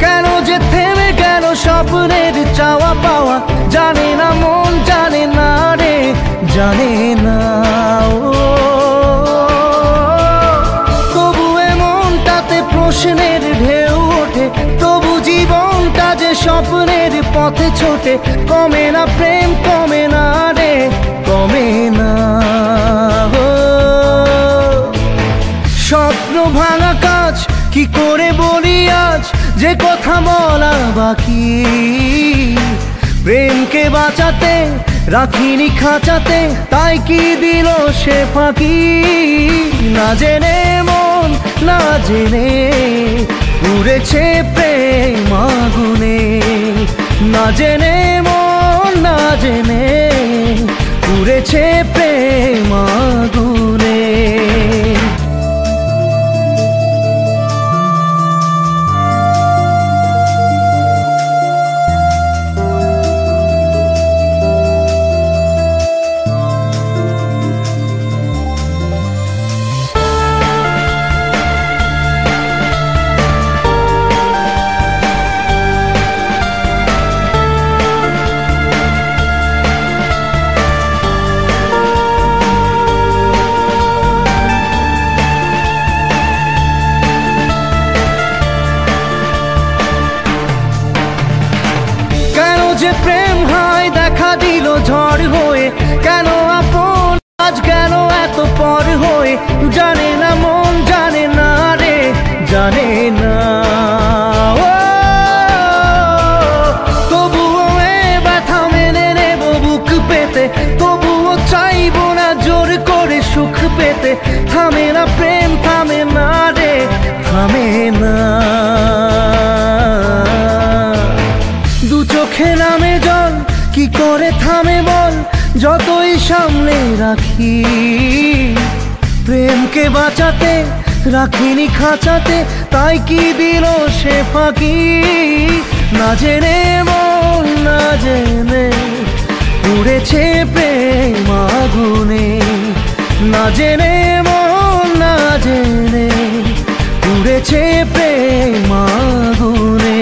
কেন যে থেমে গেল স্বপ্নের চাওয়া পাওয়া, জানে না মন জানে না রে জানে না। তবু মনটাতে প্রশ্নের ঢেউ ওঠে, তবু জীবনটা যে স্বপ্নের পথে ছোটে, কমে না প্রেম কমে না রে কমে না। স্বপ্ন ভাঙা কাজ কি করে বলি আজ, যে কথা বলা বাকি, প্রেমকে বাঁচাতে রাখিনি খাঁচাতে, তাই কি দিল সে ফাঁকি। না জেনে মন না জেনে পুড়েছে প্রেম আগুনে, না জেনে মন না জেনে পুড়েছে প্রেম আগুনে। যে প্রেম হয় দেখা দিল ঝড় হয়ে, কেন আপন আজ গেল এত পর হয়ে, জানে না মন জানে না রে জানে না। তবুও ব্যথা মেনে নেব বুক পেতে, তবুও চাইবো না জোর করে সুখ পেতে, থামে না প্রেম থামে না রে থামে না। দু চোখে নামে জল কি করে থামে বল, যতই সামনে রাখি, প্রেমকে বাঁচাতে রাখিনি খাঁচাতে, তাই কি দিল সে ফাঁকি। না জেনে মন না জেনে পুড়েছে প্রেম আগুনে, না জেনে মন না জেনে পুড়েছে প্রেম আগুনে।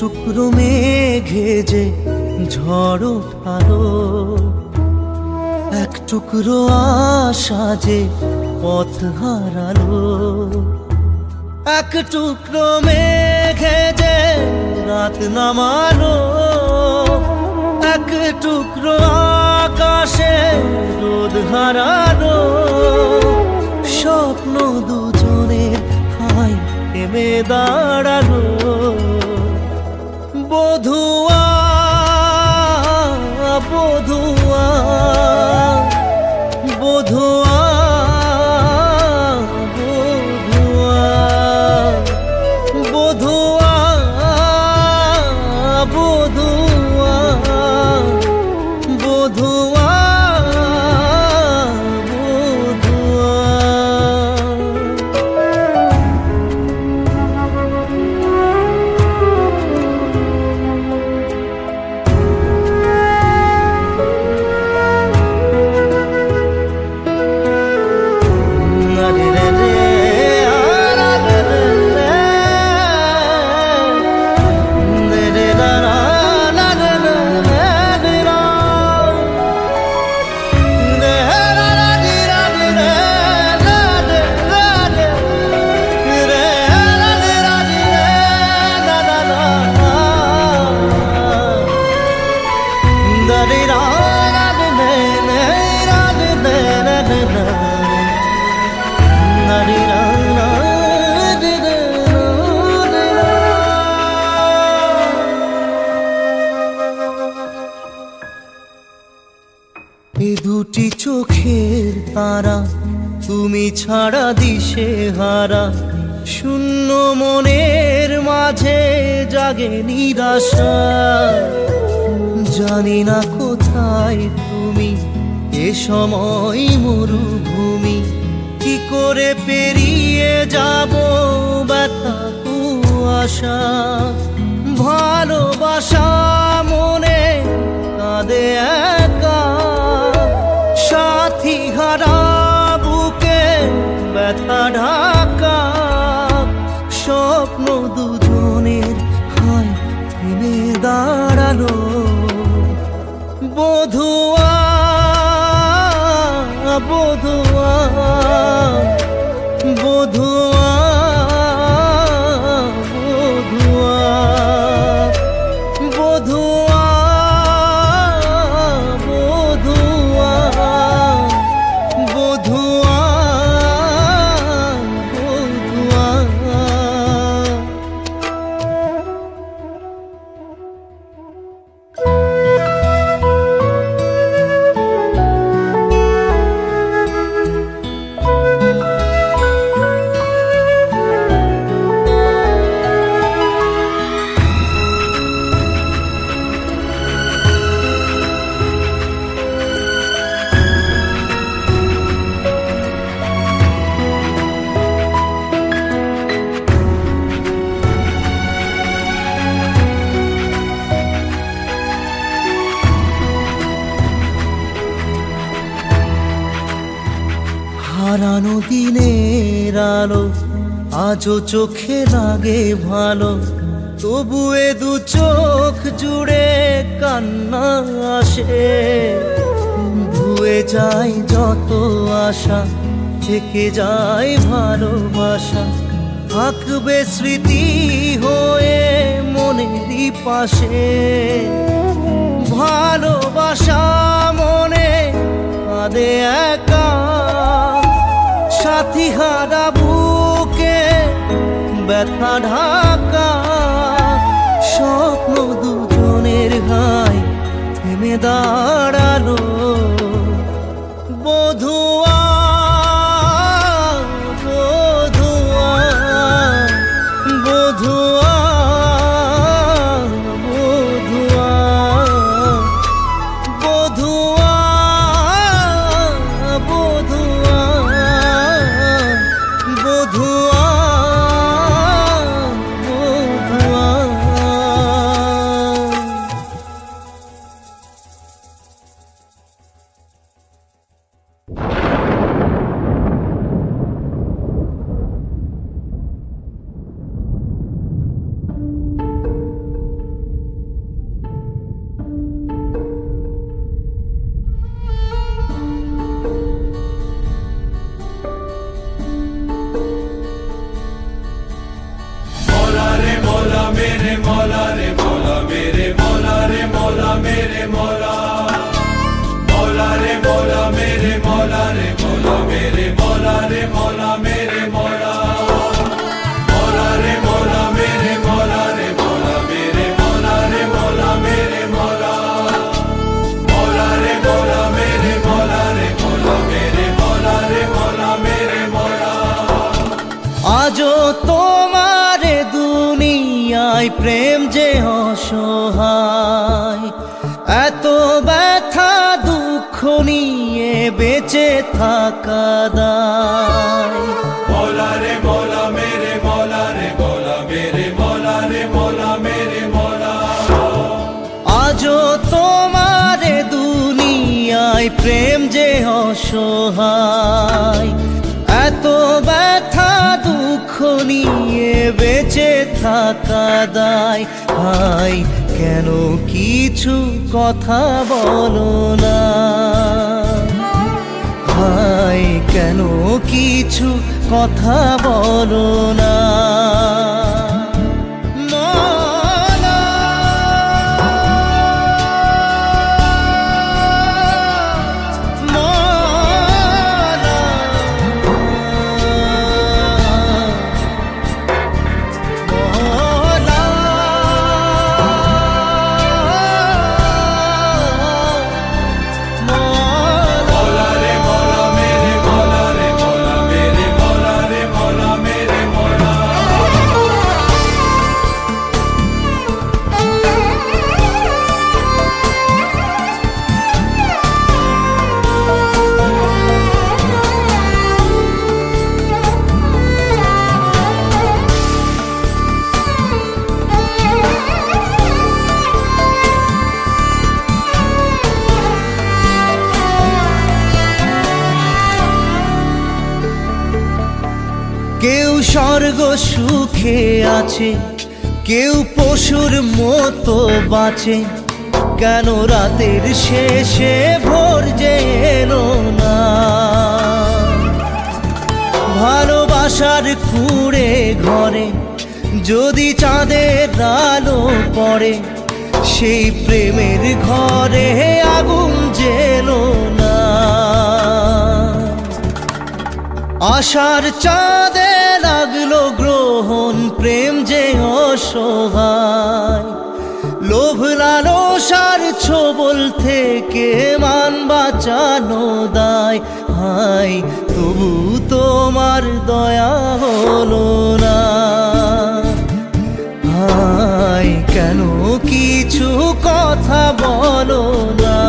টুকরো মেঘে যে ঝড় ভালো, এক টুকরো আশা যে পথ হারালো, এক টুকরো মেঘে যে রাত নামালো, এক টুকরো আকাশে রোদ হারালো। স্বপ্ন দুজনের হাই থেমে দাঁড়ালো। বধুয়া বধুয়া বধুয়া বধুয়া বধুয়া বধুয়া বধুয়া এ দুটি চোখের তারা তুমি ছাড়া দিশে হারা, শূন্য মনের মাঝে জাগে নিরাশা। জানি না কোথায় তুমি, এ সময় মরুভূমি, কি করে পেরিয়ে যাব ব্যথা কুয়াশা। ভালোবাসা মনে কাঁদে একা, সাথী হারা বুকে ব্যথা ঢাকা। স্বপ্ন দুজনের হায় থেমে দাঁড়ালো। বধুয়া বধুয়া বধুয়া বধুয়া বধুয়া বধুয়া বধুয়া হারানো দিনের আলো আজও চোখে লাগে ভালো, তবু এ দু চোখ জুড়ে কান্না আসে। ধুয়ে যায় যত আশা, থেকে যায় ভালোবাসা, থাকবে স্মৃতি হয়ে মনেরই পাশে। ভালোবাসা মনে কাঁদে একা, সাথী হারা বুকে ব্যথা ঢাকা। স্বপ্ন দুজনের হাই থেমে দাঁড়ালো। বধুয়া বধুয়া বধুয়া বধুয়া বধুয়া বধুয়া বধুয়া বধুয়া। এত ব্যথা দুঃখ নিয়ে বেঁচে থাকা দায়। মৌলা রে মৌলা মেরে মৌলা রে মৌলা মেরে মৌলা রে মৌলা মেরে মৌলা। আজও তোমারে দুনিয়ায় প্রেম যে অসহায়, এত ব্যথা দুঃখ নিয়ে বেঁচে থাকা দায়। হায় কেন কিছু কথা বলো না, হায় কেন কিছু কথা বলো না। কেউ স্বর্গ সুখে আছে, কেউ পশুর মতো বাঁচে। কেন রাতের শেষে ভোর যে এলো না? ভালোবাসার কুঁড়ে ঘরে যদি চাঁদের আলো পড়ে, সেই প্রেমের ঘরে আগুন জ্বেলো না। আশার চাঁদে লাগলো গ্রহণ, প্রেম যে অসহায়। লোভ লালসার ছোবল থেকে মান বাঁচানো দায়। হায় তবু তোমার দয়া হলো না, হায় কেন কিছু কথা বলো না।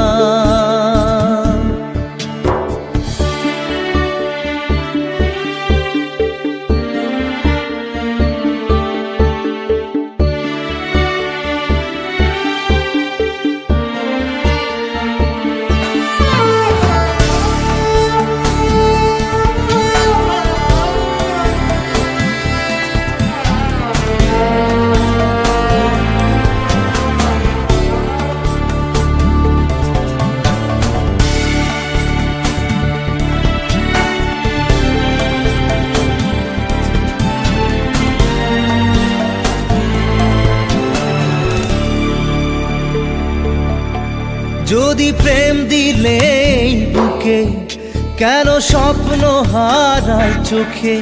যদি প্রেম দিলে বুকে, কেন স্বপ্ন হারায় চোখে?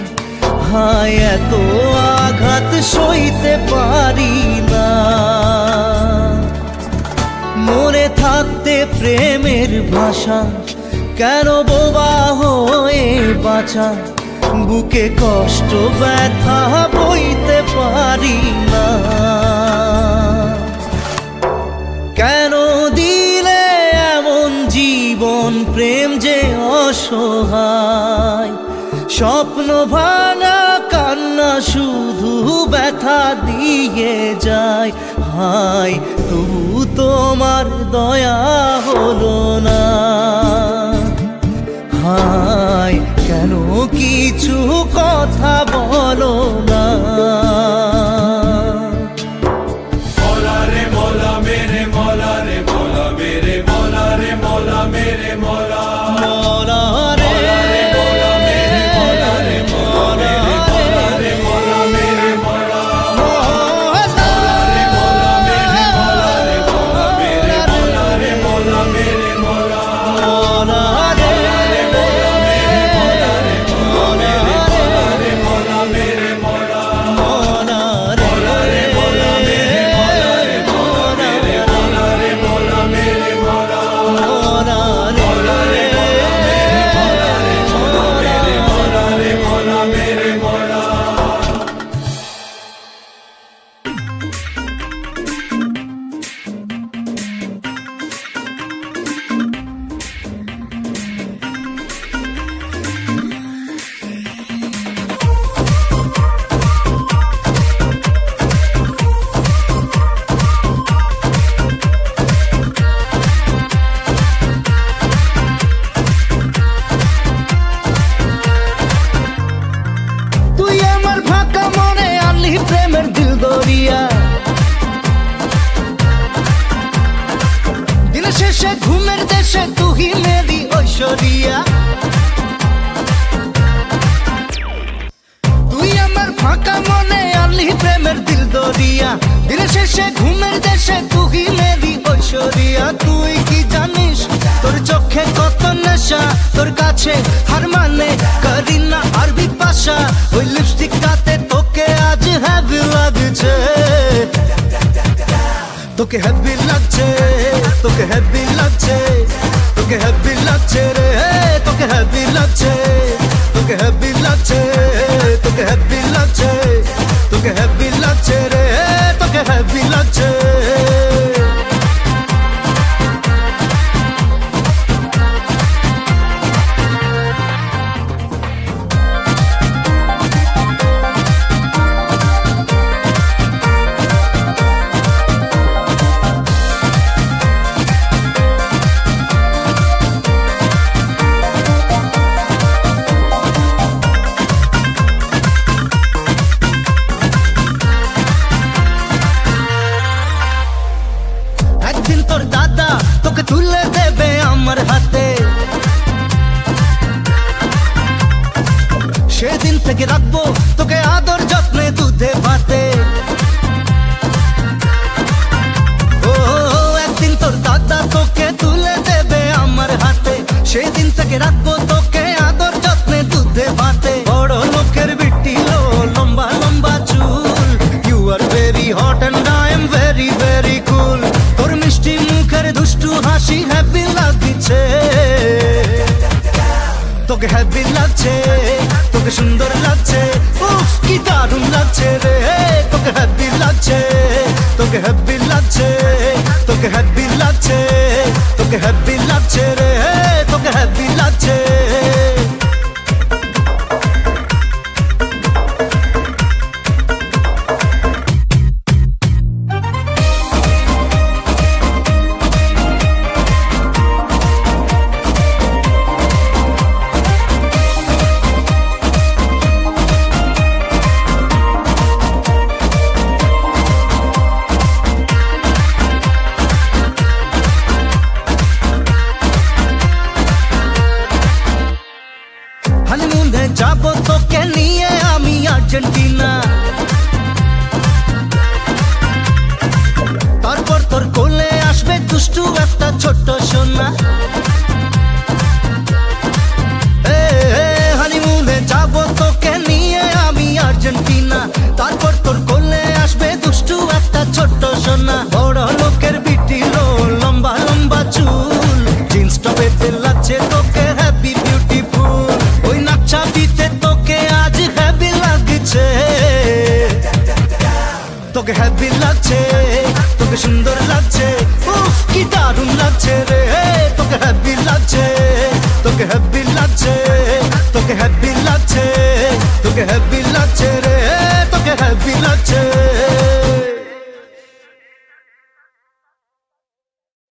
হায় এত আঘাত সইতে পারি না। মনে থাকতে প্রেমের ভাষা, কেন বোবা হয়ে বাঁচা? বুকে কষ্ট ব্যথা বইতে পারি না। কেন দিলে এমন জীবন, প্রেম যে অসহায়। স্বপ্ন ভাঙা কান্না শুধু ব্যথা দিয়ে যায়। হায় তবু তোমার দয়া হলো না, হায় কেন কিছু কথা বলো না। মৌলা রে মৌলা মেরে মৌলা রে মৌলা মেরে মৌলা রে মৌলা মেরে মৌলা। মৌলা রে মৌলা মেরে মৌলা রে মৌলা মেরে মৌলা মেরে মৌলা। মৌলা রে মৌলা মেরে মৌলা রে মৌলা মেরে মৌলা রে মৌলা মেরে মৌলা। মৌলা রে মৌলা মেরে মৌলা রে মৌলা মেরে মৌলা। শেষে ঘুমের দেশে তুই মেরি ঐশ্বরিয়া। তুই আমার ফাঁকা মনে আলি প্রেমের দিল দরিয়া। দিন শেষে ঘুমের দেশে তুই মেরি ঐশ্বরিয়া। তুই কি জানিস তোর চোখে কত নেশা, তোর কাছে হার মানে করিনা আর বিপাশা। ওই লিপস্টিকটাতে তোকে আজ হ্যাপি লাগছে, তোকে হ্যাপি লাগছে, তোকে হ্যাপি লাগছে, তোকে হ্যাপি লাগছে রে, তোকে হ্যাপি লাগছে, তোকে হ্যাপি লাগছে, তোকে হ্যাপি লাগছে, তোকে হ্যাপি লাগছে রে, তোকে হ্যাপি লাগছে। একদিন তোর দাদা তোকে তুলে দেবে আমার হাতে, সেদিন থেকে রাখবো তোকে আদর যত্নে দুধে ভাতে। ও একদিন তোর দাদা তোকে তুলে দেবে আমার হাতে, সেদিন থেকে রাখবো তোকে আদর যত্নে দুধে ভাতে। বড় লোকের বিটি লো লম্বা লম্বা চুল, you are very hot and I am very very cool. তোর মিষ্টি মুখের দুষ্টু হাসি হ্যাপি লাগছে, তোকে হ্যাপি লাগছে, তোকে সুন্দর লাগছে, উফ কি দারুণ লাগছে রে, তোকে হ্যাপি লাগছে, তোকে হ্যাপি লাগছে, তোকে হ্যাপি লাগছে, তোকে হ্যাপি লাগছে রে, তোকে হ্যাপি লাগছে। হানিমুনে যাবো তোকে নিয়ে আমি আর্জেন্টিনা, তারপর তোর কোলে আসবে দুষ্টু একটা ছোট্ট সোনা। হানিমুনে যাবো তোকে নিয়ে আমি আর্জেন্টিনা, তারপর তোর কোলে আসবে দুষ্টু একটা ছোট্ট সোনা।